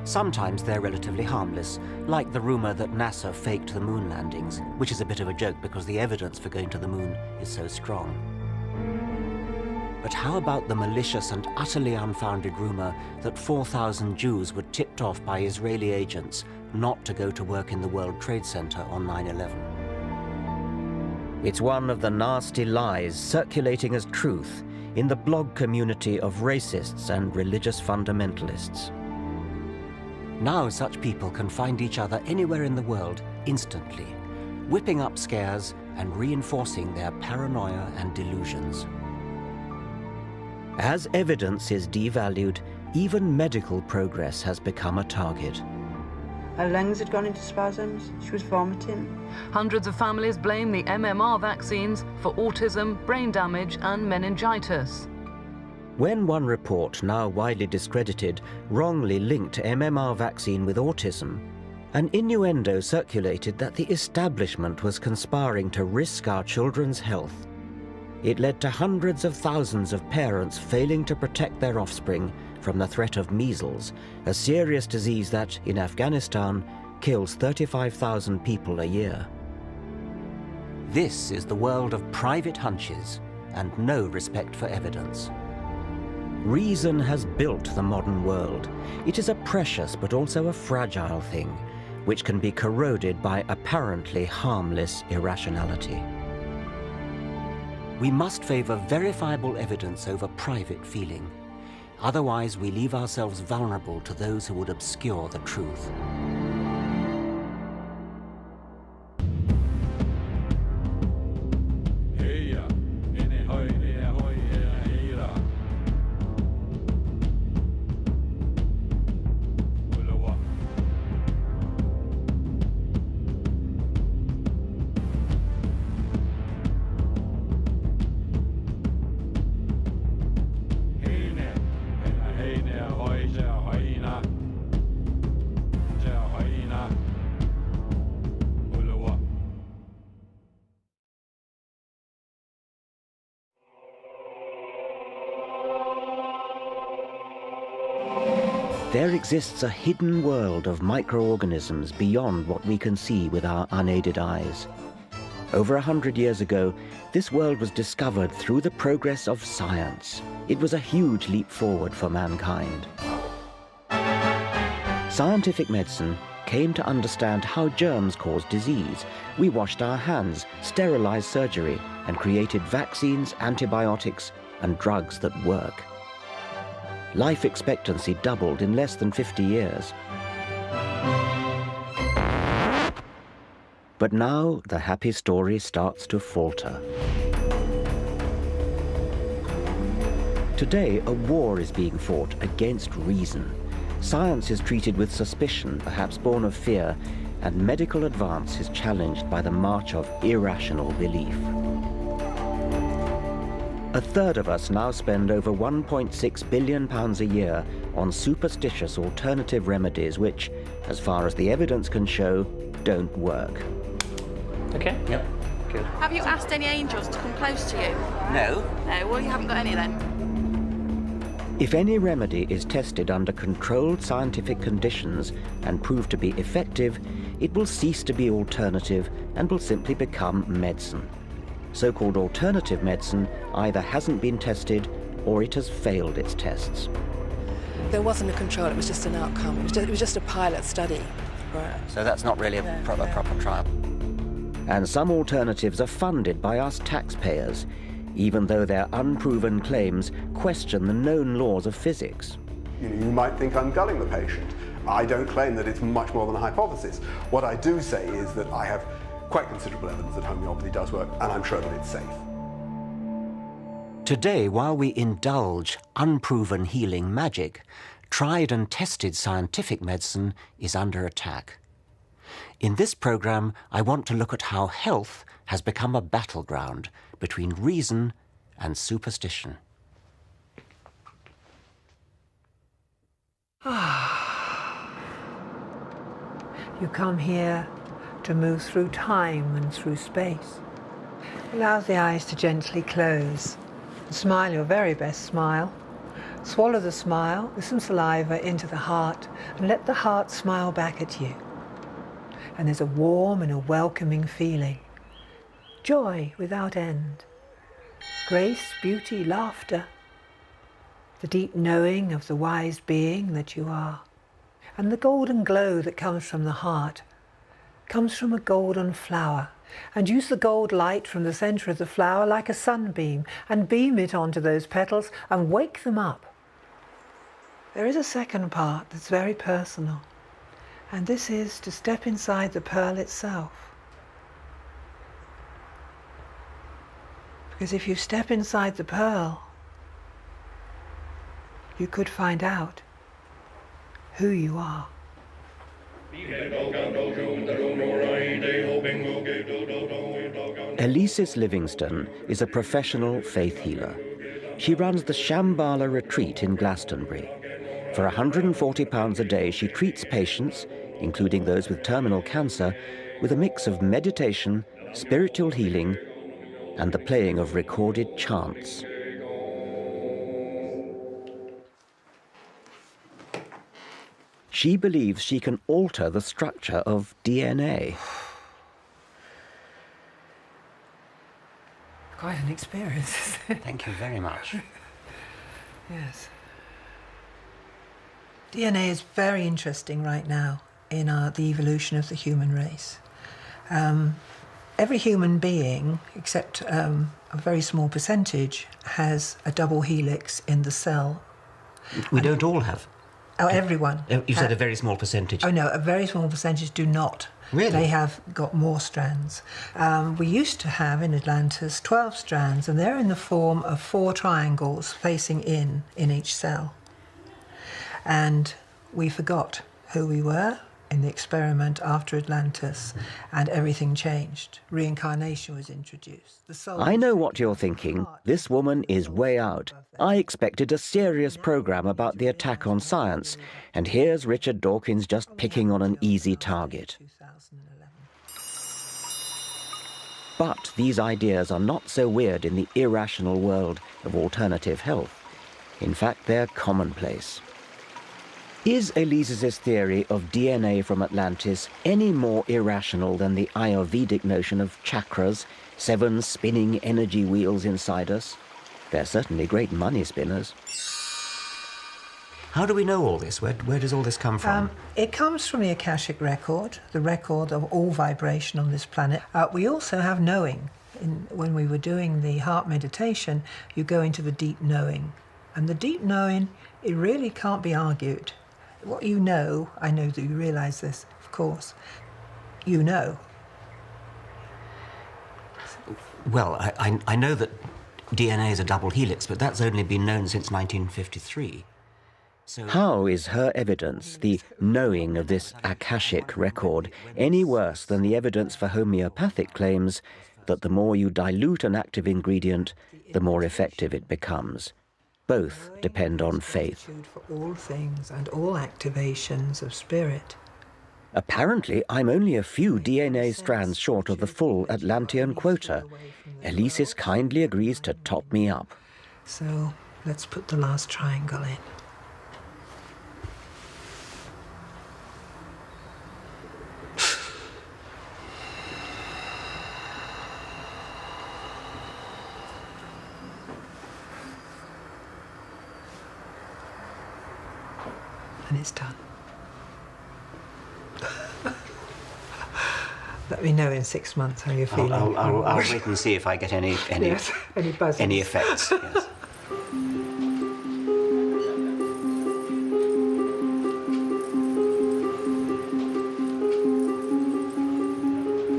Sometimes they're relatively harmless, like the rumor that NASA faked the moon landings, which is a bit of a joke because the evidence for going to the moon is so strong. But how about the malicious and utterly unfounded rumor that 4,000 Jews were tipped off by Israeli agents not to go to work in the World Trade Center on 9/11? It's one of the nasty lies circulating as truth in the blog community of racists and religious fundamentalists. Now such people can find each other anywhere in the world instantly, whipping up scares and reinforcing their paranoia and delusions. As evidence is devalued, even medical progress has become a target. Her lungs had gone into spasms, she was vomiting. Hundreds of families blame the MMR vaccines for autism, brain damage and meningitis. When one report, now widely discredited, wrongly linked MMR vaccine with autism, an innuendo circulated that the establishment was conspiring to risk our children's health. It led to hundreds of thousands of parents failing to protect their offspring from the threat of measles, a serious disease that, in Afghanistan, kills 35,000 people a year. This is the world of private hunches and no respect for evidence. Reason has built the modern world. It is a precious but also a fragile thing, which can be corroded by apparently harmless irrationality. We must favor verifiable evidence over private feeling. Otherwise, we leave ourselves vulnerable to those who would obscure the truth. There exists a hidden world of microorganisms beyond what we can see with our unaided eyes. Over 100 years ago, this world was discovered through the progress of science. It was a huge leap forward for mankind. Scientific medicine came to understand how germs cause disease. We washed our hands, sterilized surgery, and created vaccines, antibiotics, and drugs that work. Life expectancy doubled in less than 50 years. But now the happy story starts to falter. Today, a war is being fought against reason. Science is treated with suspicion, perhaps born of fear, and medical advance is challenged by the march of irrational belief. A third of us now spend over £1.6 billion a year on superstitious alternative remedies which, as far as the evidence can show, don't work. Okay. Yep. Good. Have you asked any angels to come close to you? No. No, well, you haven't got any then. If any remedy is tested under controlled scientific conditions and proved to be effective, it will cease to be alternative and will simply become medicine. So-called alternative medicine either hasn't been tested or it has failed its tests. There wasn't a control, it was just an outcome. It was just a pilot study. Right. So that's not really a proper trial. And some alternatives are funded by us taxpayers, even though their unproven claims question the known laws of physics. You might think I'm gulling the patient. I don't claim that it's much more than a hypothesis. What I do say is that I have quite considerable evidence that homeopathy does work, and I'm sure that it's safe. Today, while we indulge unproven healing magic, tried and tested scientific medicine is under attack. In this program, I want to look at how health has become a battleground between reason and superstition. You come here to move through time and through space. Allow the eyes to gently close. Smile your very best smile. Swallow the smile with some saliva into the heart and let the heart smile back at you. And there's a warm and a welcoming feeling. Joy without end. Grace, beauty, laughter. The deep knowing of the wise being that you are. And the golden glow that comes from the heart comes from a golden flower. And use the gold light from the center of the flower like a sunbeam and beam it onto those petals and wake them up. There is a second part that's very personal. And this is to step inside the pearl itself. Because if you step inside the pearl, you could find out who you are. Elisis Livingston is a professional faith healer. She runs the Shambhala Retreat in Glastonbury. For £140 a day, she treats patients, including those with terminal cancer, with a mix of meditation, spiritual healing, and the playing of recorded chants. She believes she can alter the structure of DNA. Quite an experience. Thank you very much. Yes. DNA is very interesting right now in the evolution of the human race. Every human being, except a very small percentage, has a double helix in the cell. We don't all have. Oh, everyone. You said a very small percentage. Oh, no, a very small percentage do not. Really? They have got more strands. We used to have in Atlantis 12 strands, and they're in the form of 4 triangles facing in each cell. And we forgot who we were in the experiment after Atlantis, and everything changed. Reincarnation was introduced. The soul I know what you're thinking. This woman is way out. I expected a serious program about the attack on science, and here's Richard Dawkins just picking on an easy target. But these ideas are not so weird in the irrational world of alternative health. In fact, they're commonplace. Is Elisis' theory of DNA from Atlantis any more irrational than the Ayurvedic notion of chakras, 7 spinning energy wheels inside us? They're certainly great money spinners. How do we know all this? Where does all this come from? It comes from the Akashic record, the record of all vibration on this planet. We also have knowing. When we were doing the heart meditation, you go into the deep knowing. And the deep knowing, it really can't be argued. What you know, I know that you realise this, of course, you know. Well, I know that DNA is a double helix, but that's only been known since 1953. So How is her evidence, the knowing of this Akashic record, any worse than the evidence for homeopathic claims that the more you dilute an active ingredient, the more effective it becomes? Both depend on faith. For all things and all activations of spirit. Apparently, I'm only a few DNA strands short of the full Atlantean quota. Elisis kindly agrees to top me up. So let's put the last triangle in. And it's done. Let me know in 6 months how you're feeling. I'll wait and see if I get any yes, any buzzes. Any effects. Yes.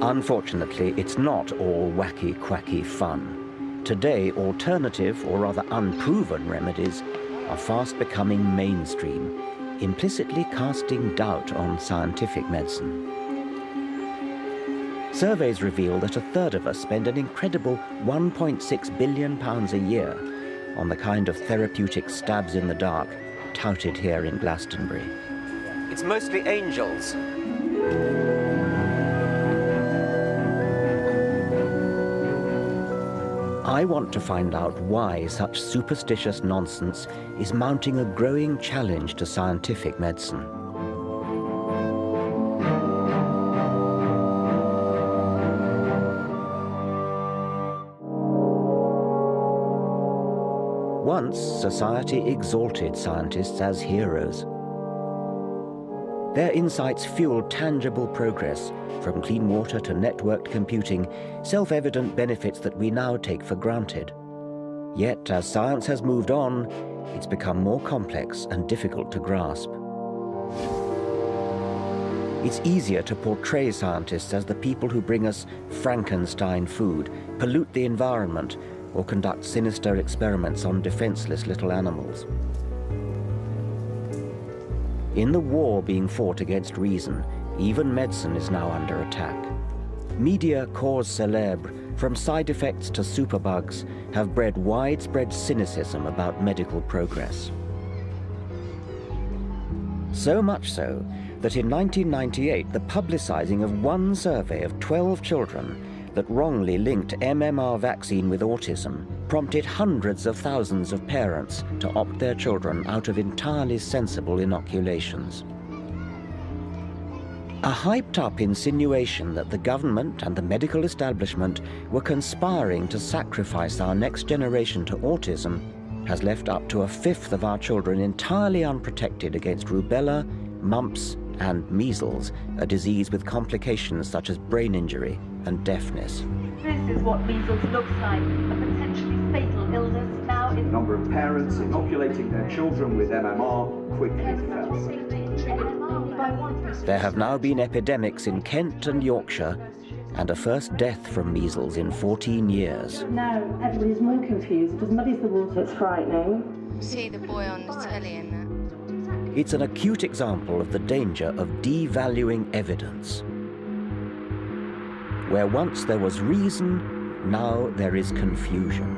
Unfortunately, it's not all wacky, quacky fun. Today, alternative, or rather unproven remedies are fast becoming mainstream, implicitly casting doubt on scientific medicine. Surveys reveal that a third of us spend an incredible £1.6 billion a year on the kind of therapeutic stabs in the dark touted here in Glastonbury. It's mostly angels. I want to find out why such superstitious nonsense is mounting a growing challenge to scientific medicine. Once, society exalted scientists as heroes. Their insights fueled tangible progress, from clean water to networked computing, self-evident benefits that we now take for granted. Yet, as science has moved on, it's become more complex and difficult to grasp. It's easier to portray scientists as the people who bring us Frankenstein food, pollute the environment, or conduct sinister experiments on defenseless little animals. In the war being fought against reason, even medicine is now under attack. Media cause célèbre, from side effects to superbugs, have bred widespread cynicism about medical progress. So much so that in 1998, the publicizing of one survey of 12 children that wrongly linked MMR vaccine with autism prompted hundreds of thousands of parents to opt their children out of entirely sensible inoculations. A hyped-up insinuation that the government and the medical establishment were conspiring to sacrifice our next generation to autism has left up to a fifth of our children entirely unprotected against rubella, mumps, and measles, a disease with complications such as brain injury and deafness. This is what measles looks like, a potentially fatal illness now in... The number of parents inoculating their children with MMR quickly fell. There have now been epidemics in Kent and Yorkshire, and a first death from measles in 14 years. Now everybody's more confused. It just muddies the water, it's frightening. See the boy on the telly and that. It's an acute example of the danger of devaluing evidence. Where once there was reason, now there is confusion.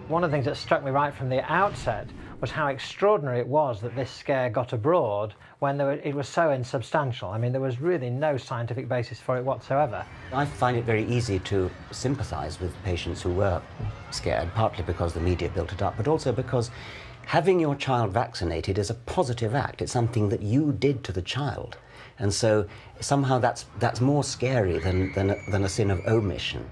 One of the things that struck me right from the outset was how extraordinary it was that this scare got abroad when it was so insubstantial. I mean, there was really no scientific basis for it whatsoever. I find it very easy to sympathise with patients who were scared, partly because the media built it up, but also because having your child vaccinated is a positive act. It's something that you did to the child. And so somehow that's more scary than a sin of omission.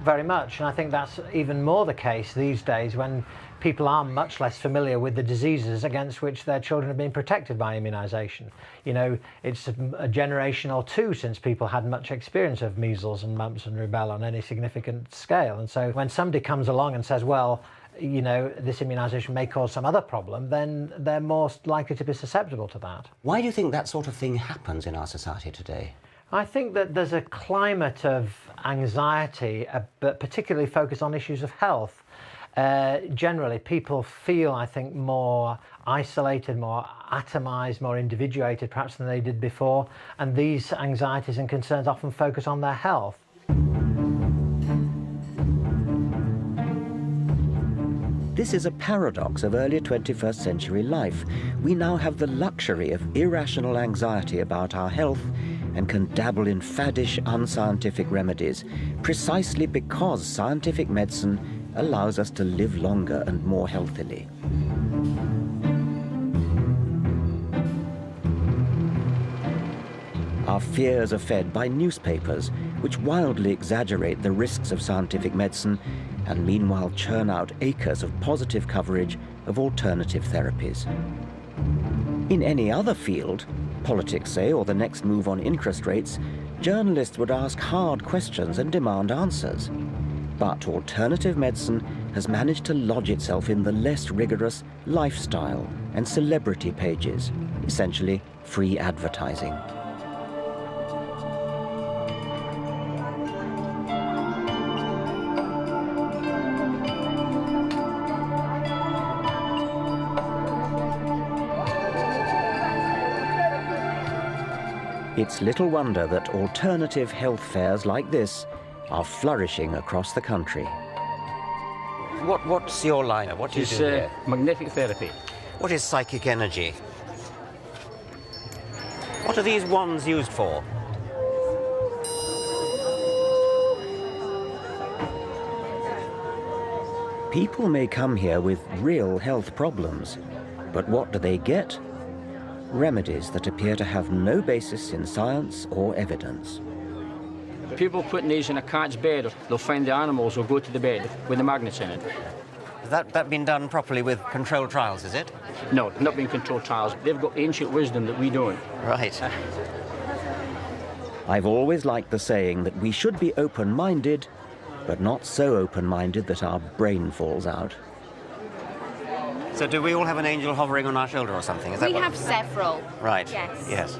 Very much, and I think that's even more the case these days when people are much less familiar with the diseases against which their children have been protected by immunisation. You know, it's a generation or two since people had much experience of measles and mumps and rubella on any significant scale. And so when somebody comes along and says, well, you know, this immunisation may cause some other problem, then they're more likely to be susceptible to that. Why do you think that sort of thing happens in our society today? I think that there's a climate of anxiety, but particularly focused on issues of health. Generally, people feel, I think, more isolated, more atomised, more individuated perhaps than they did before, and these anxieties and concerns often focus on their health. This is a paradox of early 21st century life. We now have the luxury of irrational anxiety about our health and can dabble in faddish, unscientific remedies precisely because scientific medicine allows us to live longer and more healthily. Our fears are fed by newspapers, which wildly exaggerate the risks of scientific medicine and meanwhile churn out acres of positive coverage of alternative therapies. In any other field, politics say, or the next move on interest rates, journalists would ask hard questions and demand answers. But alternative medicine has managed to lodge itself in the less rigorous lifestyle and celebrity pages, essentially free advertising. It's little wonder that alternative health fairs like this are flourishing across the country. What's your line? What do you do here? Magnetic therapy. What is psychic energy? What are these wands used for? People may come here with real health problems, but what do they get? Remedies that appear to have no basis in science or evidence. People putting these in a cat's bed, they'll find the animals will go to the bed with the magnets in it. Has that been done properly with controlled trials, is it? No, not been controlled trials. They've got ancient wisdom that we don't. Right. I've always liked the saying that we should be open-minded, but not so open-minded that our brain falls out. So do we all have an angel hovering on our shoulder or something? Is that We have several. Right. Yes. Yes.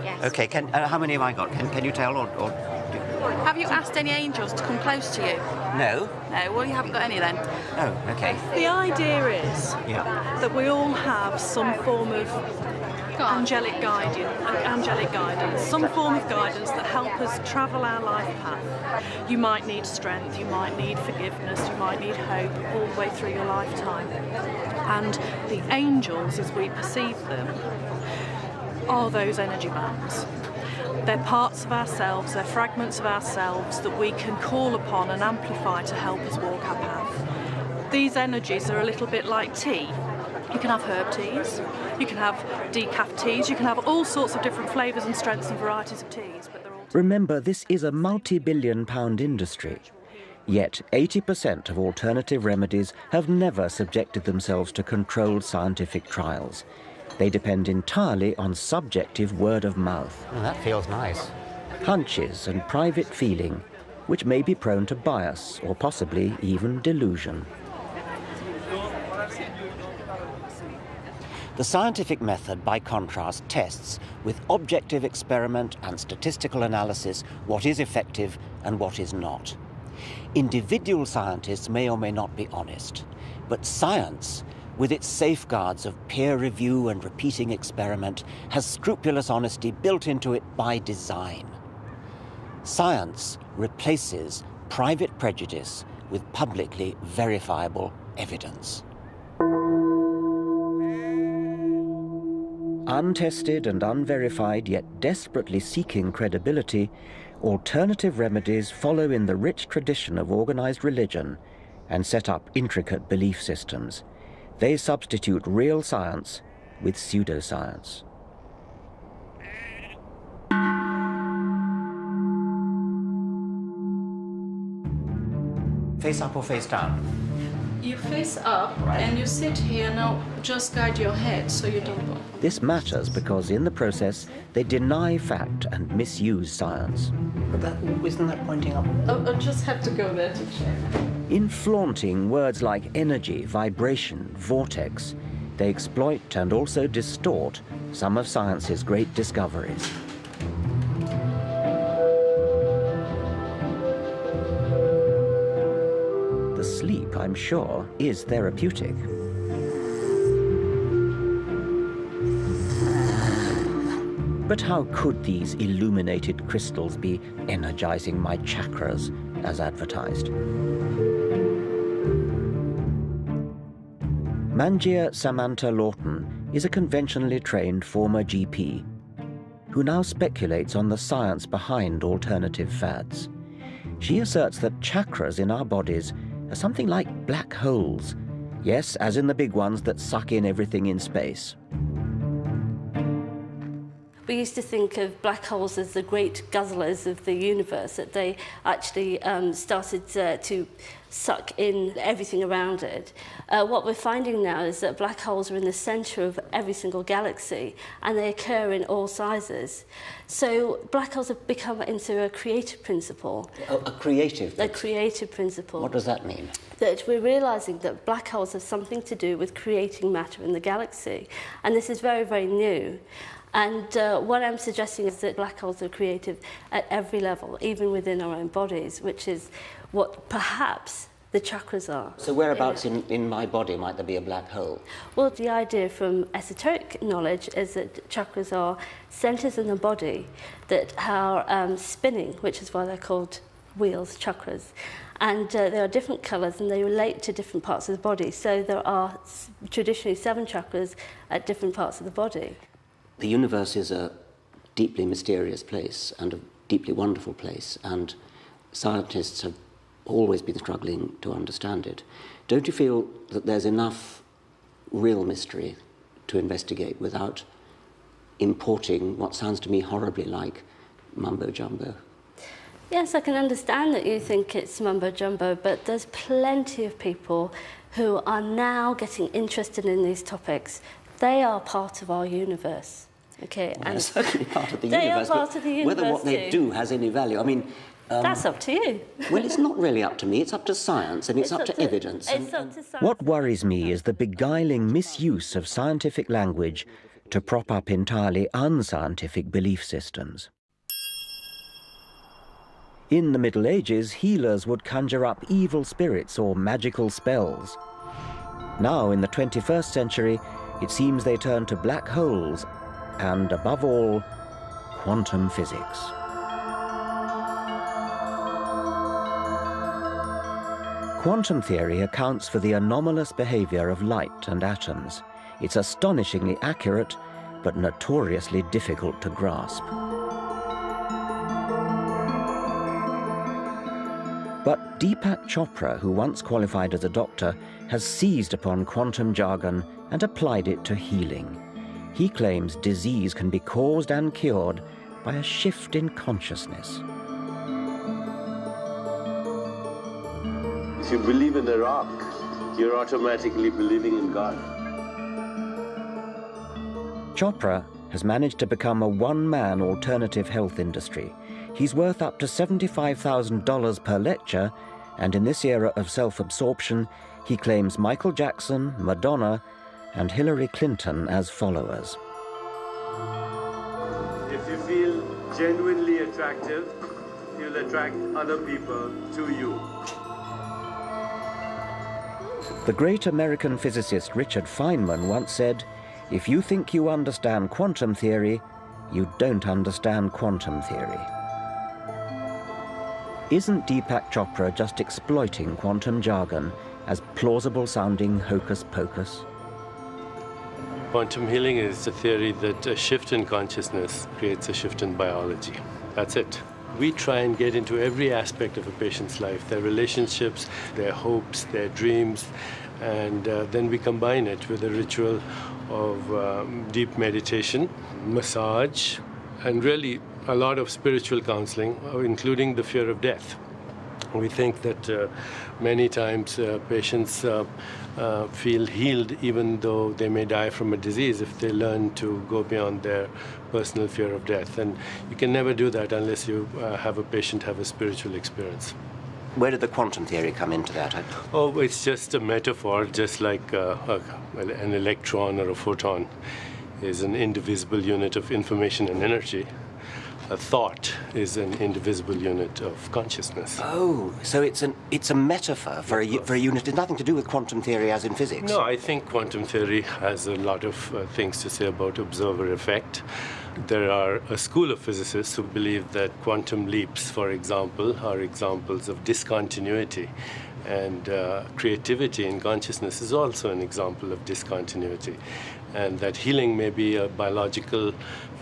Yes. Okay, how many have I got? Can you tell or Have you asked any angels to come close to you? No. No, well, you haven't got any then. Oh, okay. The idea is that we all have some form of angelic guidance, some form of guidance that help us travel our life path. You might need strength, you might need forgiveness, you might need hope all the way through your lifetime. And the angels, as we perceive them, are those energy bands. They're parts of ourselves, they're fragments of ourselves that we can call upon and amplify to help us walk our path. These energies are a little bit like tea. You can have herb teas, you can have decaf teas, you can have all sorts of different flavours and strengths and varieties of teas, but they're all... Remember, this is a multi-billion-pound industry. Yet 80% of alternative remedies have never subjected themselves to controlled scientific trials. They depend entirely on subjective word of mouth. Oh, that feels nice. Hunches and private feeling, which may be prone to bias or possibly even delusion. The scientific method, by contrast, tests with objective experiment and statistical analysis what is effective and what is not. Individual scientists may or may not be honest, but science, with its safeguards of peer review and repeating experiment, has scrupulous honesty built into it by design. Science replaces private prejudice with publicly verifiable evidence. Untested and unverified, yet desperately seeking credibility, alternative remedies follow in the rich tradition of organized religion and set up intricate belief systems. They substitute real science with pseudoscience. Face up or face down? You face up and you sit here. Now just guide your head so you don't bump. This matters because in the process they deny fact and misuse science. But isn't that pointing up? I'll just have to go there to check. In flaunting words like energy, vibration, vortex, they exploit and also distort some of science's great discoveries. I'm sure, is therapeutic. But how could these illuminated crystals be energizing my chakras as advertised? Manjia Samantha Lawton is a conventionally trained former GP who now speculates on the science behind alternative fads. She asserts that chakras in our bodies are something like black holes. Yes, as in the big ones that suck in everything in space. We used to think of black holes as the great guzzlers of the universe, that they actually started to suck in everything around it. What we're finding now is that black holes are in the centre of every single galaxy, and they occur in all sizes. So black holes have become into a creative principle. A creative? A creative principle. What does that mean? That we're realising that black holes have something to do with creating matter in the galaxy. And this is very, very new. And what I'm suggesting is that black holes are creative at every level, even within our own bodies, which is what perhaps the chakras are. So whereabouts in my body might there be a black hole? Well, the idea from esoteric knowledge is that chakras are centres in the body that are spinning, which is why they're called wheels, chakras. And there are different colours and they relate to different parts of the body. So there are traditionally 7 chakras at different parts of the body. The universe is a deeply mysterious place and a deeply wonderful place, and scientists have always been struggling to understand it. Don't you feel that there's enough real mystery to investigate without importing what sounds to me horribly like mumbo-jumbo? Yes, I can understand that you think it's mumbo-jumbo, but there's plenty of people who are now getting interested in these topics. They are part of our universe. Okay, well, and they're certainly part of the they universe. Are part of the universe. Whether what they do has any value, I mean. That's up to you. Well, it's not really up to me. It's up to science, and it's up to evidence. It's up to science. What worries me is the beguiling misuse of scientific language to prop up entirely unscientific belief systems. In the Middle Ages, healers would conjure up evil spirits or magical spells. Now, in the 21st century, it seems they turn to black holes and, above all, quantum physics. Quantum theory accounts for the anomalous behavior of light and atoms. It's astonishingly accurate, but notoriously difficult to grasp. But Deepak Chopra, who once qualified as a doctor, has seized upon quantum jargon and applied it to healing. He claims disease can be caused and cured by a shift in consciousness. If you believe in a rock, you're automatically believing in God. Chopra has managed to become a one-man alternative health industry. He's worth up to $75,000 per lecture, and in this era of self-absorption, he claims Michael Jackson, Madonna, and Hillary Clinton as followers. If you feel genuinely attractive, you'll attract other people to you. The great American physicist Richard Feynman once said, "If you think you understand quantum theory, you don't understand quantum theory." Isn't Deepak Chopra just exploiting quantum jargon as plausible-sounding hocus-pocus? Quantum healing is a theory that a shift in consciousness creates a shift in biology. That's it. We try and get into every aspect of a patient's life, their relationships, their hopes, their dreams, and then we combine it with a ritual of deep meditation, massage, and really a lot of spiritual counseling, including the fear of death. We think that many times patients feel healed even though they may die from a disease if they learn to go beyond their personal fear of death. And you can never do that unless you have a patient have a spiritual experience. Where did the quantum theory come into that? Oh, it's just a metaphor, just like an electron or a photon is an indivisible unit of information and energy. a thought is an indivisible unit of consciousness. Oh, so it's a metaphor for a unit. It's nothing to do with quantum theory as in physics. No, I think quantum theory has a lot of things to say about observer effect. There are a school of physicists who believe that quantum leaps, for example, are examples of discontinuity. And creativity in consciousness is also an example of discontinuity. And that healing may be a biological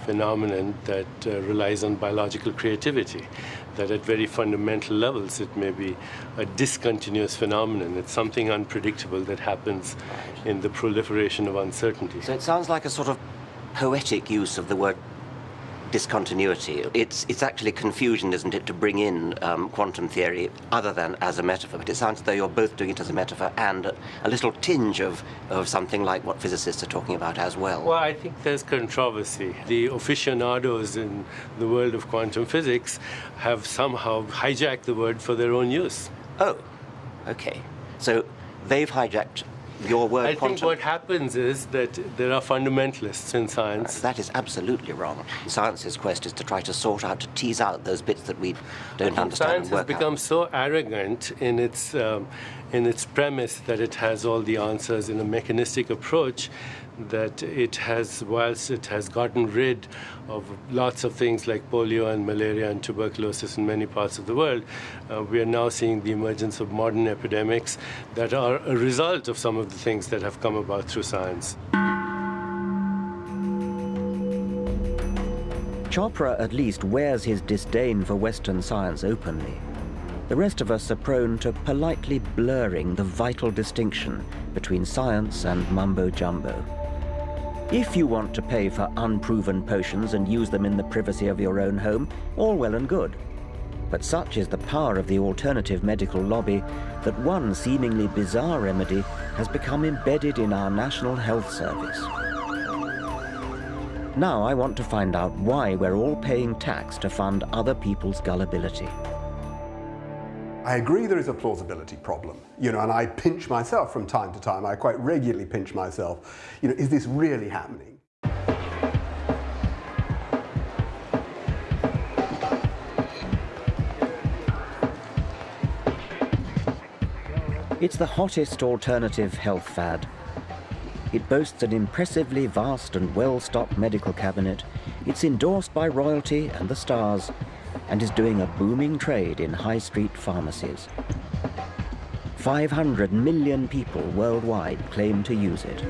phenomenon that relies on biological creativity. That at very fundamental levels it may be a discontinuous phenomenon. It's something unpredictable that happens in the proliferation of uncertainty. So it sounds like a sort of poetic use of the word discontinuity. It's actually confusion, isn't it, to bring in quantum theory other than as a metaphor. But it sounds as though you're both doing it as a metaphor and a little tinge of something like what physicists are talking about as well. Well, I think there's controversy. The aficionados in the world of quantum physics have somehow hijacked the word for their own use. Oh, okay. So they've hijacked your word I quantum. think what happens is that there are fundamentalists in science. That is absolutely wrong. Science's quest is to try to sort out, to tease out those bits that we don't understand Science and work has become so arrogant in its premise that it has all the answers in a mechanistic approach that it has, whilst it has gotten rid of lots of things like polio and malaria and tuberculosis in many parts of the world, we are now seeing the emergence of modern epidemics that are a result of some of the things that have come about through science. Chopra at least wears his disdain for Western science openly. The rest of us are prone to politely blurring the vital distinction between science and mumbo-jumbo. If you want to pay for unproven potions and use them in the privacy of your own home, all well and good. But such is the power of the alternative medical lobby that one seemingly bizarre remedy has become embedded in our National Health Service. Now I want to find out why we're all paying tax to fund other people's gullibility. I agree there is a plausibility problem, and I pinch myself from time to time. I quite regularly pinch myself. Is this really happening? It's the hottest alternative health fad. It boasts an impressively vast and well-stocked medical cabinet. It's endorsed by royalty and the stars, and is doing a booming trade in high street pharmacies. 500 million people worldwide claim to use it.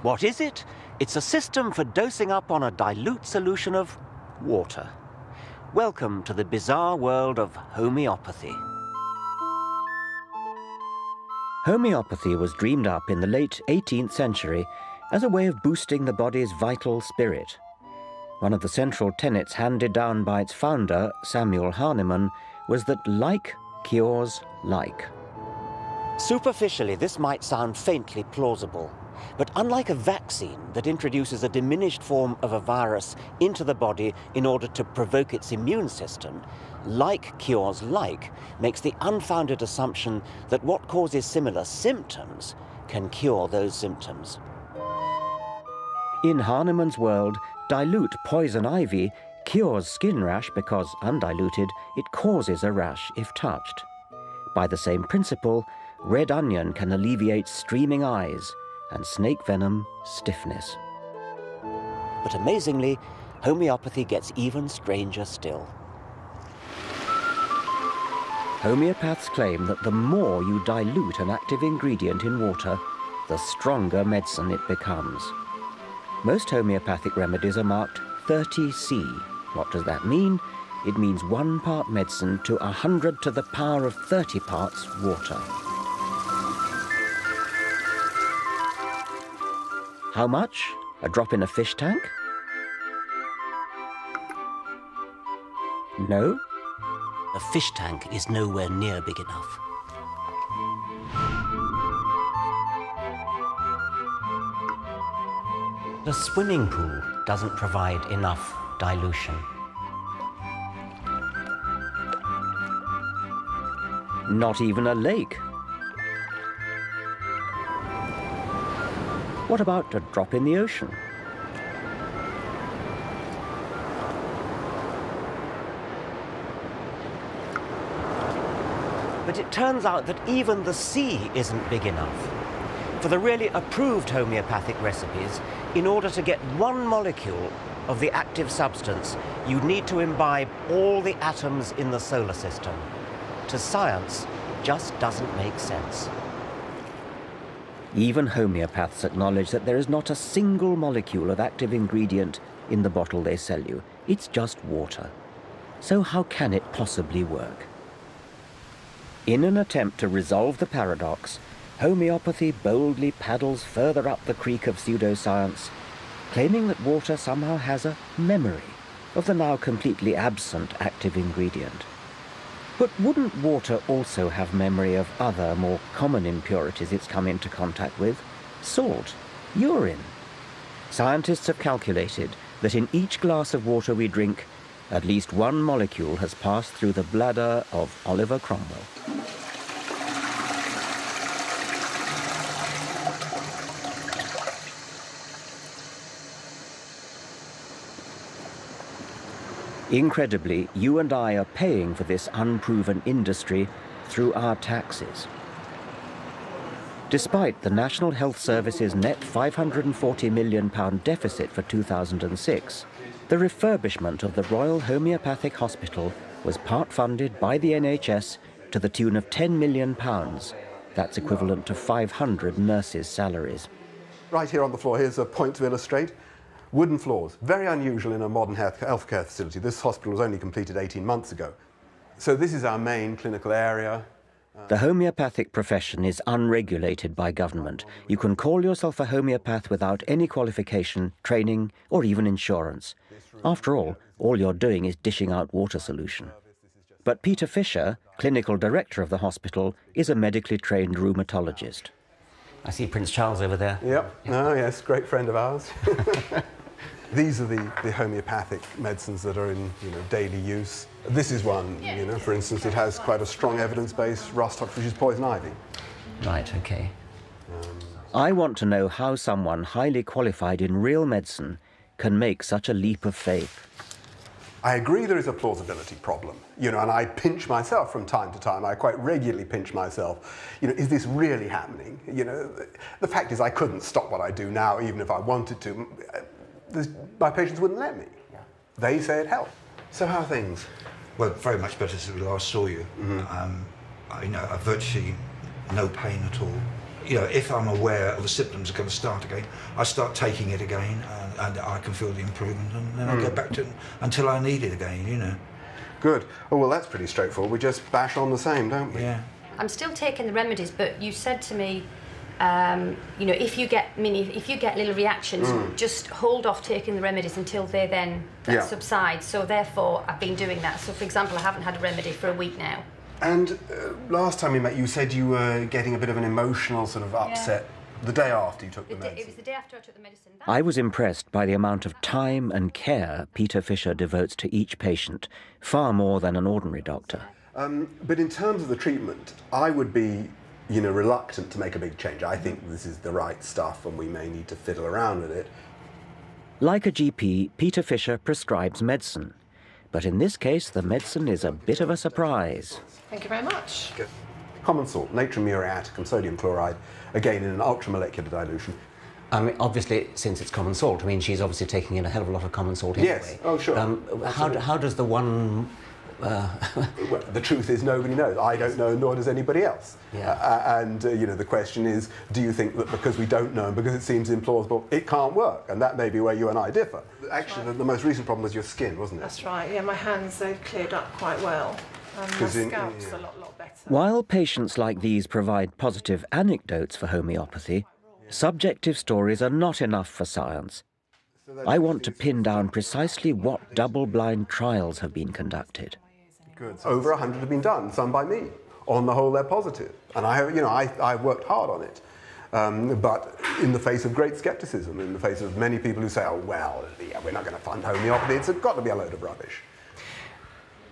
What is it? It's a system for dosing up on a dilute solution of water. Welcome to the bizarre world of homeopathy. Homeopathy was dreamed up in the late 18th century as a way of boosting the body's vital spirit. One of the central tenets handed down by its founder, Samuel Hahnemann, was that like cures like. Superficially, this might sound faintly plausible, but unlike a vaccine that introduces a diminished form of a virus into the body in order to provoke its immune system, like cures like makes the unfounded assumption that what causes similar symptoms can cure those symptoms. In Hahnemann's world, dilute poison ivy cures skin rash because, undiluted, it causes a rash if touched. By the same principle, red onion can alleviate streaming eyes and snake venom stiffness. But amazingly, homeopathy gets even stranger still. Homeopaths claim that the more you dilute an active ingredient in water, the stronger medicine it becomes. Most homeopathic remedies are marked 30C. What does that mean? It means 1 part medicine to 100 to the power of 30 parts water. How much? A drop in a fish tank? No? A fish tank is nowhere near big enough. The swimming pool doesn't provide enough dilution. Not even a lake. What about a drop in the ocean? But it turns out that even the sea isn't big enough. For the really approved homeopathic recipes, in order to get one molecule of the active substance, you need to imbibe all the atoms in the solar system. To science, just doesn't make sense. Even homeopaths acknowledge that there is not a single molecule of active ingredient in the bottle they sell you. It's just water. So how can it possibly work? In an attempt to resolve the paradox, homeopathy boldly paddles further up the creek of pseudoscience, claiming that water somehow has a memory of the now completely absent active ingredient. But wouldn't water also have memory of other, more common impurities it's come into contact with? Salt, urine. Scientists have calculated that in each glass of water we drink, at least one molecule has passed through the bladder of Oliver Cromwell. Incredibly, you and I are paying for this unproven industry through our taxes. Despite the National Health Service's net £540 million deficit for 2006, the refurbishment of the Royal Homeopathic Hospital was part funded by the NHS to the tune of £10 million. That's equivalent to 500 nurses' salaries. Right here on the floor, here's a point to illustrate. Wooden floors, very unusual in a modern healthcare facility. This hospital was only completed 18 months ago. So this is our main clinical area. The homeopathic profession is unregulated by government. You can call yourself a homeopath without any qualification, training, or even insurance. After all you're doing is dishing out water solution. But Peter Fisher, clinical director of the hospital, is a medically trained rheumatologist. I see Prince Charles over there. Yep. Oh, yes, great friend of ours. These are the homeopathic medicines that are in daily use. This is one, for instance, it has quite a strong evidence base, rust ox, which is poison ivy. Right, okay. I want to know how someone highly qualified in real medicine can make such a leap of faith. I agree there is a plausibility problem, and I pinch myself from time to time. I quite regularly pinch myself. Is this really happening? The fact is I couldn't stop what I do now, even if I wanted to. My patients wouldn't let me. Yeah. They say it helped. So how are things? Well, very much better since we last saw you. Mm-hmm. I've virtually no pain at all. If I'm aware of the symptoms are going to start again, I start taking it again, and I can feel the improvement, and then I go back to it until I need it again, Good. Oh, well, that's pretty straightforward. We just bash on the same, don't we? Yeah. I'm still taking the remedies, but you said to me, if you get little reactions, just hold off taking the remedies until they then subside. So therefore, I've been doing that. So, for example, I haven't had a remedy for a week now. And last time we met, you said you were getting a bit of an emotional sort of upset the day after you took the medicine. It was the day after I took the medicine. I was impressed by the amount of time and care Peter Fisher devotes to each patient, far more than an ordinary doctor. But in terms of the treatment, I would be, reluctant to make a big change. I think this is the right stuff and we may need to fiddle around with it. Like a GP, Peter Fisher prescribes medicine. But in this case, the medicine is a bit of a surprise. Thank you very much. Good. Common salt, natrium muriaticum, sodium chloride, again in an ultramolecular dilution. Obviously, since it's common salt, she's obviously taking in a hell of a lot of common salt anyway. Yes, oh sure. How does the one... Well, the truth is nobody knows. I don't know, nor does anybody else. Yeah. The question is, do you think that because we don't know and because it seems implausible, it can't work? And that may be where you and I differ. Actually, the most recent problem was your skin, wasn't it? That's right, yeah, my hands, they've cleared up quite well. And my scalp's a lot better. While patients like these provide positive anecdotes for homeopathy, subjective stories are not enough for science. I want to pin down precisely what double-blind trials have been conducted. Good. Over 100 have been done, some by me. On the whole, they're positive. And I've worked hard on it. But in the face of great scepticism, in the face of many people who say, oh, well, we're not going to fund homeopathy, it's got to be a load of rubbish.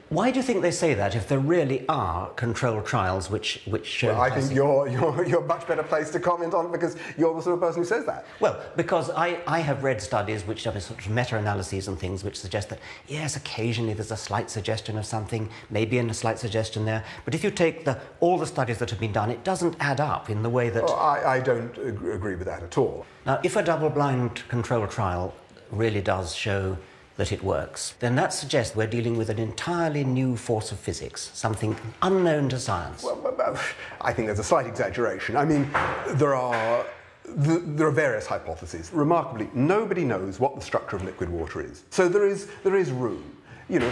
Why do you think they say that if there really are controlled trials which show... Well, I think you're much better placed to comment on it because you're the sort of person who says that. Well, because I have read studies which have sort of meta-analyses and things which suggest that, yes, occasionally there's a slight suggestion of something, maybe a slight suggestion there, but if you take all the studies that have been done, it doesn't add up in the way that... Well, I don't agree with that at all. Now, if a double-blind controlled trial really does show that it works, then that suggests we're dealing with an entirely new force of physics, something unknown to science. Well, I think there's a slight exaggeration. I mean, there are various hypotheses. Remarkably, nobody knows what the structure of liquid water is. So there is room,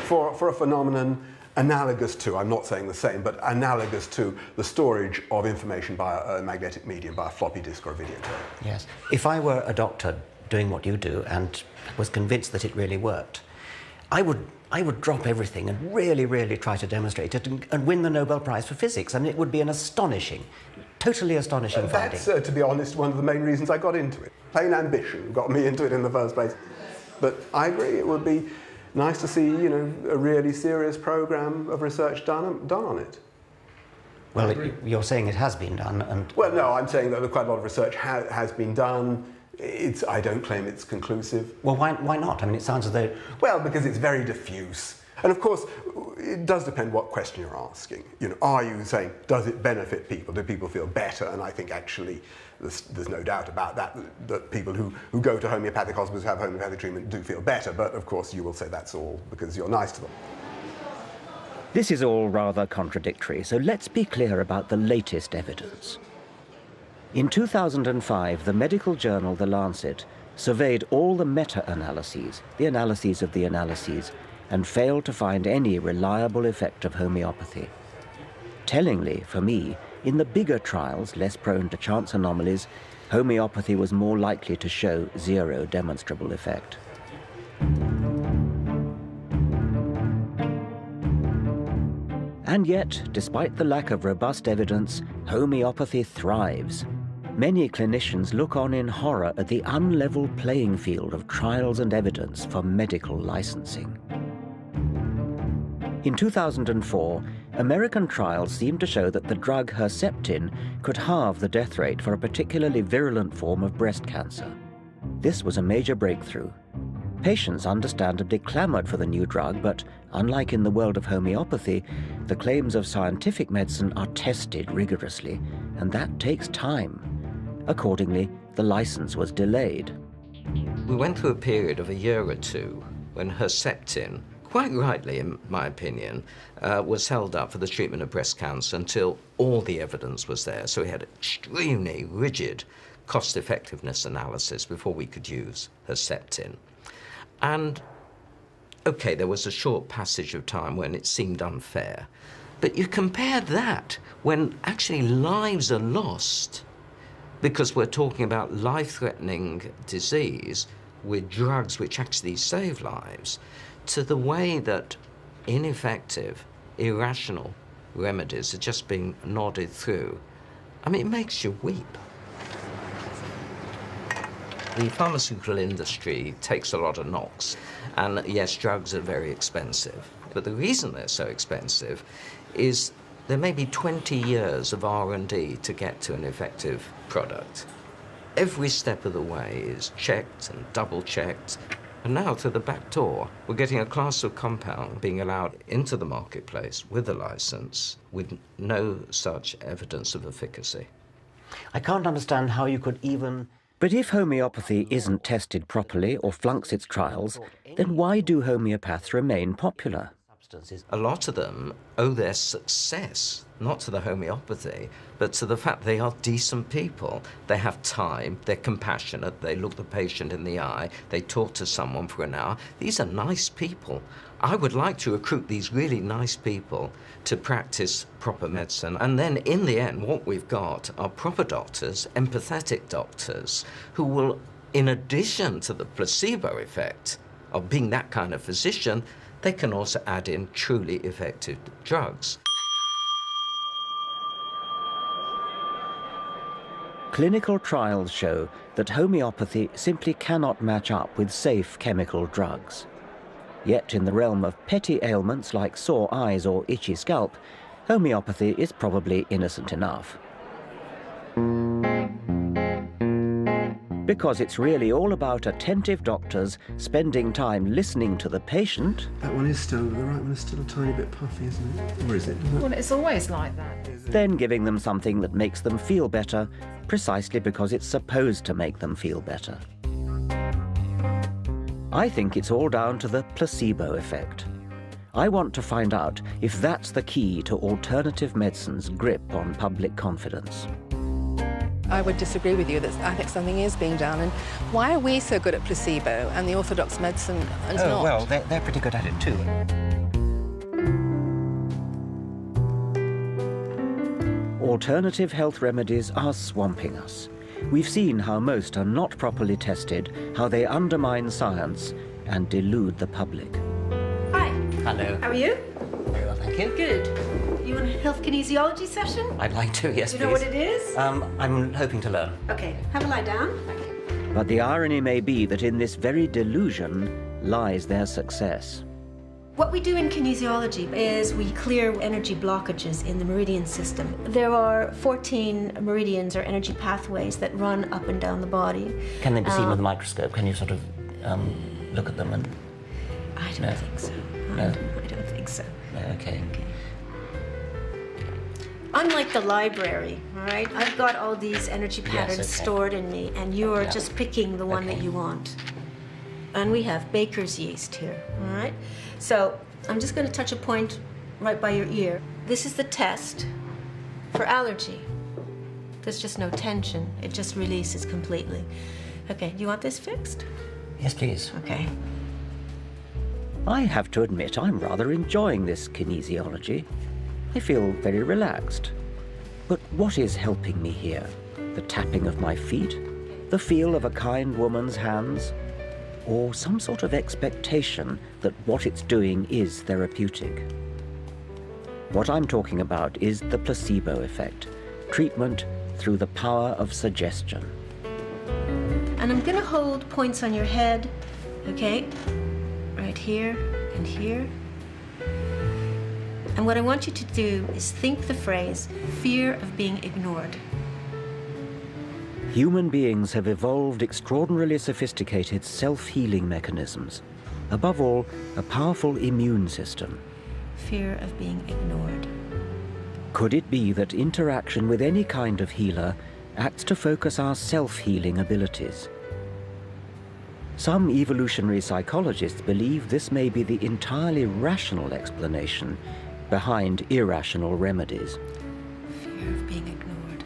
for a phenomenon analogous to, I'm not saying the same, but analogous to the storage of information by a magnetic medium, by a floppy disk or a videotape. Yes. If I were a doctor doing what you do and was convinced that it really worked, I would drop everything and really, really try to demonstrate it and win the Nobel Prize for Physics. I mean, it would be an totally astonishing finding. That's, to be honest, one of the main reasons I got into it. Plain ambition got me into it in the first place. But I agree, it would be nice to see, a really serious program of research done on it. Well, you're saying it has been done, and... Well, no, I'm saying that quite a lot of research has been done. I don't claim it's conclusive. Well, why not? I mean, it sounds as though... Well, because it's very diffuse. And of course, it does depend what question you're asking. Are you saying, does it benefit people? Do people feel better? And I think actually there's no doubt about that people who go to homeopathic hospitals who have homeopathic treatment do feel better. But of course, you will say that's all because you're nice to them. This is all rather contradictory, so let's be clear about the latest evidence. In 2005, the medical journal The Lancet surveyed all the meta-analyses, the analyses of the analyses, and failed to find any reliable effect of homeopathy. Tellingly, for me, in the bigger trials, less prone to chance anomalies, homeopathy was more likely to show zero demonstrable effect. And yet, despite the lack of robust evidence, homeopathy thrives. Many clinicians look on in horror at the unlevel playing field of trials and evidence for medical licensing. In 2004, American trials seemed to show that the drug Herceptin could halve the death rate for a particularly virulent form of breast cancer. This was a major breakthrough. Patients understandably clamored for the new drug, but unlike in the world of homeopathy, the claims of scientific medicine are tested rigorously, and that takes time. Accordingly, the license was delayed. We went through a period of a year or two when Herceptin, quite rightly in my opinion, was held up for the treatment of breast cancer until all the evidence was there. So we had extremely rigid cost-effectiveness analysis before we could use Herceptin. And, okay, there was a short passage of time when it seemed unfair. But you compare that when actually lives are lost because we're talking about life-threatening disease with drugs which actually save lives, to the way that ineffective, irrational remedies are just being nodded through. I mean, it makes you weep. The pharmaceutical industry takes a lot of knocks, and yes, drugs are very expensive. But the reason they're so expensive is there may be 20 years of R&D to get to an effective product. Every step of the way is checked and double-checked. And now, through the back door, we're getting a class of compound being allowed into the marketplace with a license with no such evidence of efficacy. I can't understand how you could even... But if homeopathy isn't tested properly or flunks its trials, then why do homeopaths remain popular? A lot of them owe their success not to the homeopathy, but to the fact they are decent people. They have time, they're compassionate, they look the patient in the eye, they talk to someone for an hour. These are nice people. I would like to recruit these really nice people to practice proper medicine. And then in the end, what we've got are proper doctors, empathetic doctors, who will, in addition to the placebo effect of being that kind of physician, they can also add in truly effective drugs. Clinical trials show that homeopathy simply cannot match up with safe chemical drugs. Yet in the realm of petty ailments like sore eyes or itchy scalp, homeopathy is probably innocent enough. Because it's really all about attentive doctors spending time listening to the patient. That one is still, the right one is still a tiny bit puffy, isn't it? Or is it? Well, it's always like that. Then giving them something that makes them feel better, precisely because it's supposed to make them feel better. I think it's all down to the placebo effect. I want to find out if that's the key to alternative medicine's grip on public confidence. I would disagree with you that I think something is being done. And why are we so good at placebo and the orthodox medicine is not? Well, they're pretty good at it too. Alternative health remedies are swamping us. We've seen how most are not properly tested, how they undermine science and delude the public. Hi. Hello. How are you? Very well, thank you. Good. You want a health kinesiology session? I'd like to, yes, Do you know what it is? I'm hoping to learn. Okay, have a lie down. But the irony may be that in this very delusion lies their success. What we do in kinesiology is we clear energy blockages in the meridian system. There are 14 meridians or energy pathways that run up and down the body. Can they be seen with a microscope? Can you sort of look at them and... I don't think so. No? I don't think so. No, okay. I'm like the library, all right? I've got all these energy patterns stored in me, and you're just picking the one that you want. And we have baker's yeast here, all right? So I'm just going to touch a point right by your ear. This is the test for allergy. There's just no tension. It just releases completely. Okay, do you want this fixed? Yes, please. Okay. I have to admit I'm rather enjoying this kinesiology. I feel very relaxed. But what is helping me here? The tapping of my feet? The feel of a kind woman's hands? Or some sort of expectation that what it's doing is therapeutic? What I'm talking about is the placebo effect, treatment through the power of suggestion. And I'm going to hold points on your head, okay? Right here and here. And what I want you to do is think the phrase, fear of being ignored. Human beings have evolved extraordinarily sophisticated self-healing mechanisms. Above all, a powerful immune system. Fear of being ignored. Could it be that interaction with any kind of healer acts to focus our self-healing abilities? Some evolutionary psychologists believe this may be the entirely rational explanation behind irrational remedies. Fear of being ignored.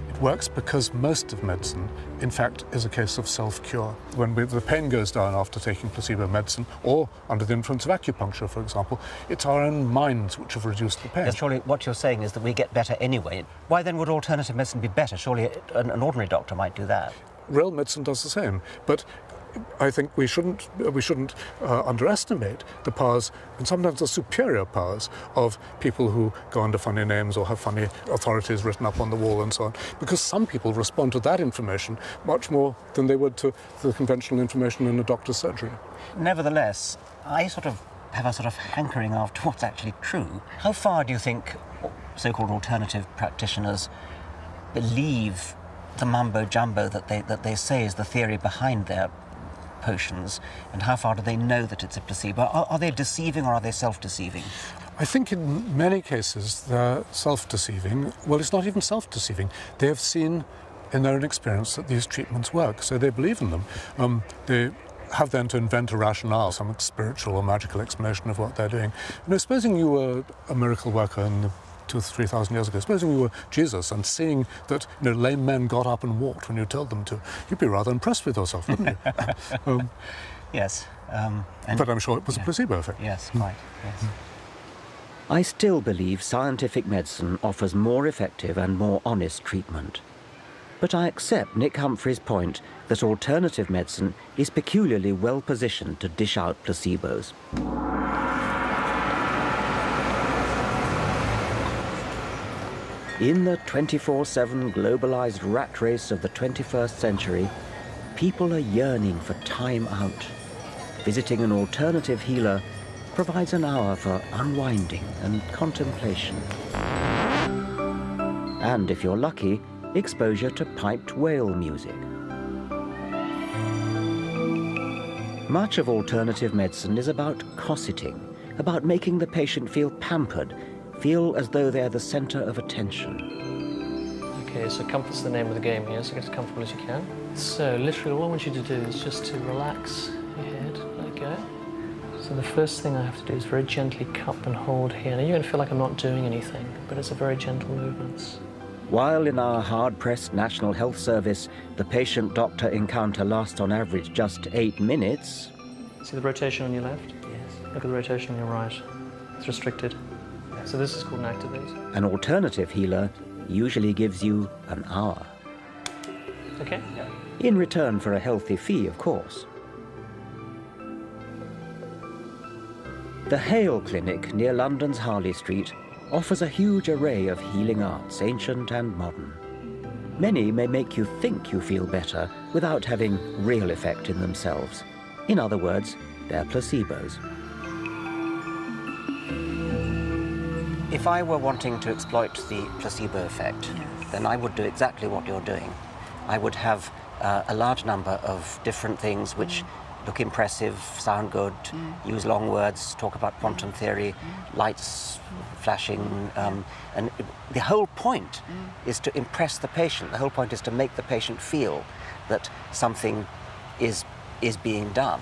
It works because most of medicine, in fact, is a case of self-cure. When the pain goes down after taking placebo medicine, or under the influence of acupuncture, for example, it's our own minds which have reduced the pain. Yes, surely what you're saying is that we get better anyway. Why then would alternative medicine be better? Surely an ordinary doctor might do that. Real medicine does the same, but I think we shouldn't underestimate the powers, and sometimes the superior powers, of people who go under funny names or have funny authorities written up on the wall and so on, because some people respond to that information much more than they would to the conventional information in a doctor's surgery. Nevertheless, I have a sort of hankering after what's actually true. How far do you think so-called alternative practitioners believe the mumbo-jumbo that they say is the theory behind their potions, and how far do they know that it's a placebo? Are they deceiving or are they self-deceiving? I think in many cases they're self-deceiving. Well, it's not even self-deceiving. They have seen in their own experience that these treatments work, so they believe in them. They have then to invent a rationale, some spiritual or magical explanation of what they're doing. Supposing you were a miracle worker in the 2,000 or 3,000 years ago, supposing you were Jesus and seeing that lame men got up and walked when you told them to, you'd be rather impressed with yourself, wouldn't you? Yes. But I'm sure it was a placebo effect. Yes, right. Yes. I still believe scientific medicine offers more effective and more honest treatment. But I accept Nick Humphrey's point that alternative medicine is peculiarly well positioned to dish out placebos. In the 24/7 globalized rat race of the 21st century, people are yearning for time out. Visiting an alternative healer provides an hour for unwinding and contemplation. And if you're lucky, exposure to piped whale music. Much of alternative medicine is about cosseting, about making the patient feel pampered, feel as though they're the center of attention. Okay, so comfort's the name of the game here, so get as comfortable as you can. So literally all I want you to do is just to relax your head, let go. So the first thing I have to do is very gently cup and hold here. Now you're going to feel like I'm not doing anything, but it's a very gentle movements. While in our hard-pressed National Health Service, the patient-doctor encounter lasts on average just 8 minutes. See the rotation on your left? Yes. Look at the rotation on your right. It's restricted. So this is called an activate. An alternative healer usually gives you an hour. Okay? Yeah. In return for a healthy fee, of course. The Hale Clinic near London's Harley Street offers a huge array of healing arts, ancient and modern. Many may make you think you feel better without having real effect in themselves. In other words, they're placebos. If I were wanting to exploit the placebo effect, then I would do exactly what you're doing. I would have a large number of different things which look impressive, sound good, use long words, talk about quantum theory, lights flashing, and the whole point is to impress the patient. The whole point is to make the patient feel that something is being done.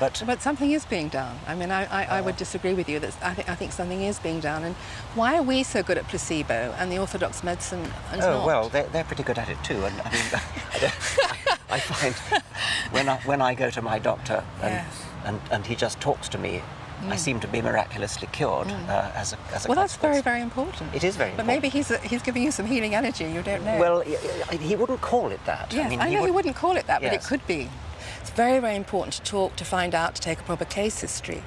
But something is being done. I mean, I would disagree with you. That I think something is being done. And why are we so good at placebo and the orthodox medicine is not? Well, they're pretty good at it too. And I mean, I find when I go to my doctor and he just talks to me, I seem to be miraculously cured as a well, that's very, very important. It is very important. But maybe he's giving you some healing energy. You don't know. Well, he wouldn't call it that. Yes, I know he wouldn't call it that, but it could be. It's very, very important to talk, to find out, to take a proper case history.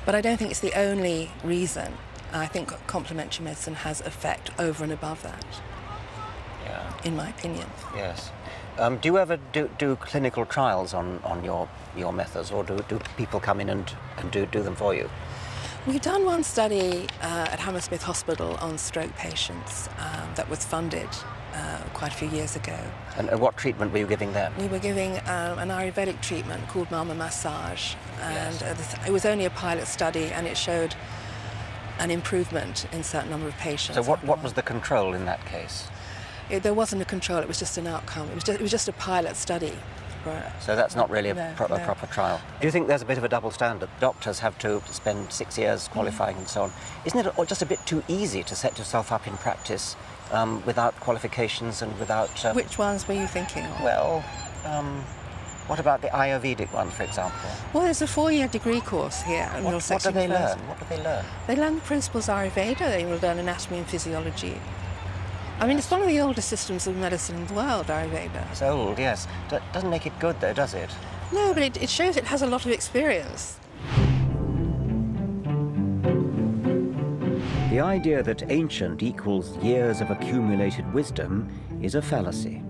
But I don't think it's the only reason. I think complementary medicine has effect over and above that, in my opinion. Yes. Do you ever do clinical trials on your methods, or do people come in and do them for you? We've done one study at Hammersmith Hospital on stroke patients that was funded quite a few years ago. And what treatment were you giving them? We were giving an Ayurvedic treatment called Mama Massage, and it was only a pilot study, and it showed an improvement in a certain number of patients. So what was the control in that case? There wasn't a control, it was just an outcome. It was just a pilot study. So that's not really a proper trial. Do you think there's a bit of a double standard? Doctors have to spend 6 years qualifying and so on. Isn't it just a bit too easy to set yourself up in practice without qualifications and without... Which ones were you thinking of? Well, what about the Ayurvedic one, for example? Well, there's a 4-year degree course here. What do they learn? They learn the principles of Ayurveda. They will learn anatomy and physiology. I mean, it's one of the oldest systems of medicine in the world, Ayurveda. It's old, yes. Doesn't make it good, though, does it? No, but it shows it has a lot of experience. The idea that ancient equals years of accumulated wisdom is a fallacy.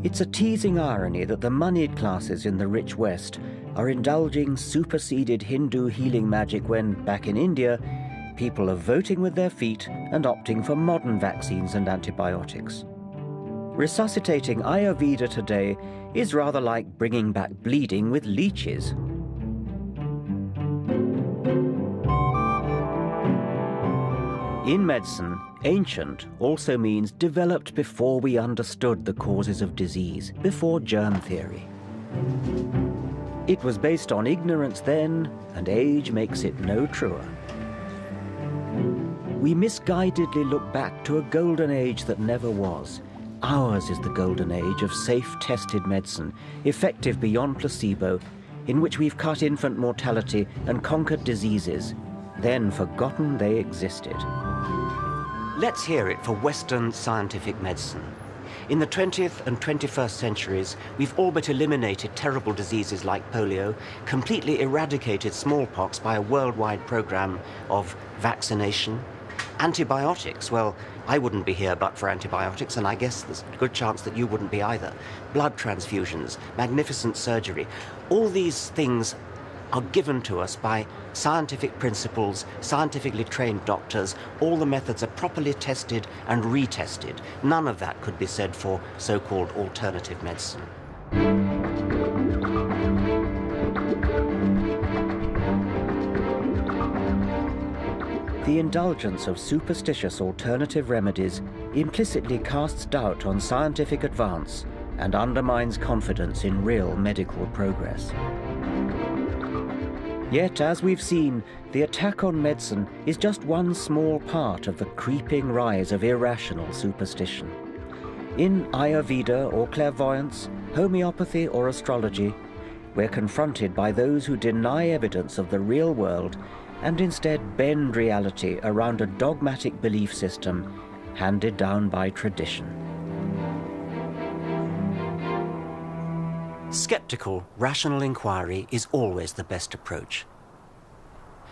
It's a teasing irony that the moneyed classes in the rich West are indulging superseded Hindu healing magic when, back in India, people are voting with their feet and opting for modern vaccines and antibiotics. Resuscitating Ayurveda today is rather like bringing back bleeding with leeches. In medicine, ancient also means developed before we understood the causes of disease, before germ theory. It was based on ignorance then, and age makes it no truer. We misguidedly look back to a golden age that never was. Ours is the golden age of safe, tested medicine, effective beyond placebo, in which we've cut infant mortality and conquered diseases, then forgotten they existed. Let's hear it for Western scientific medicine. In the 20th and 21st centuries, we've all but eliminated terrible diseases like polio, completely eradicated smallpox by a worldwide program of vaccination, Antibiotics, well, I wouldn't be here but for antibiotics, and I guess there's a good chance that you wouldn't be either. Blood transfusions, magnificent surgery, all these things are given to us by scientific principles, scientifically trained doctors. All the methods are properly tested and retested. None of that could be said for so-called alternative medicine. The indulgence of superstitious alternative remedies implicitly casts doubt on scientific advance and undermines confidence in real medical progress. Yet, as we've seen, the attack on medicine is just one small part of the creeping rise of irrational superstition. In Ayurveda or clairvoyance, homeopathy or astrology, we're confronted by those who deny evidence of the real world and instead bend reality around a dogmatic belief system handed down by tradition. Skeptical, rational inquiry is always the best approach.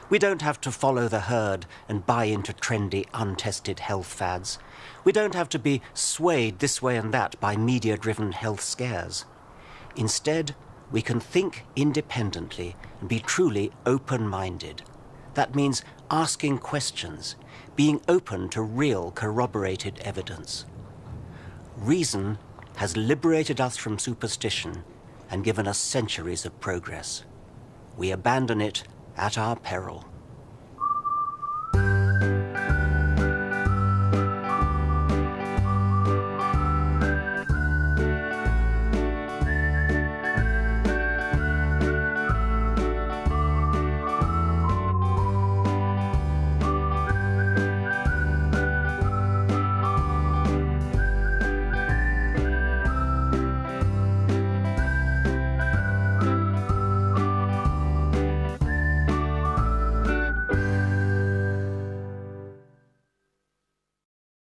We don't have to follow the herd and buy into trendy, untested health fads. We don't have to be swayed this way and that by media-driven health scares. Instead, we can think independently and be truly open-minded. That means asking questions, being open to real corroborated evidence. Reason has liberated us from superstition and given us centuries of progress. We abandon it at our peril.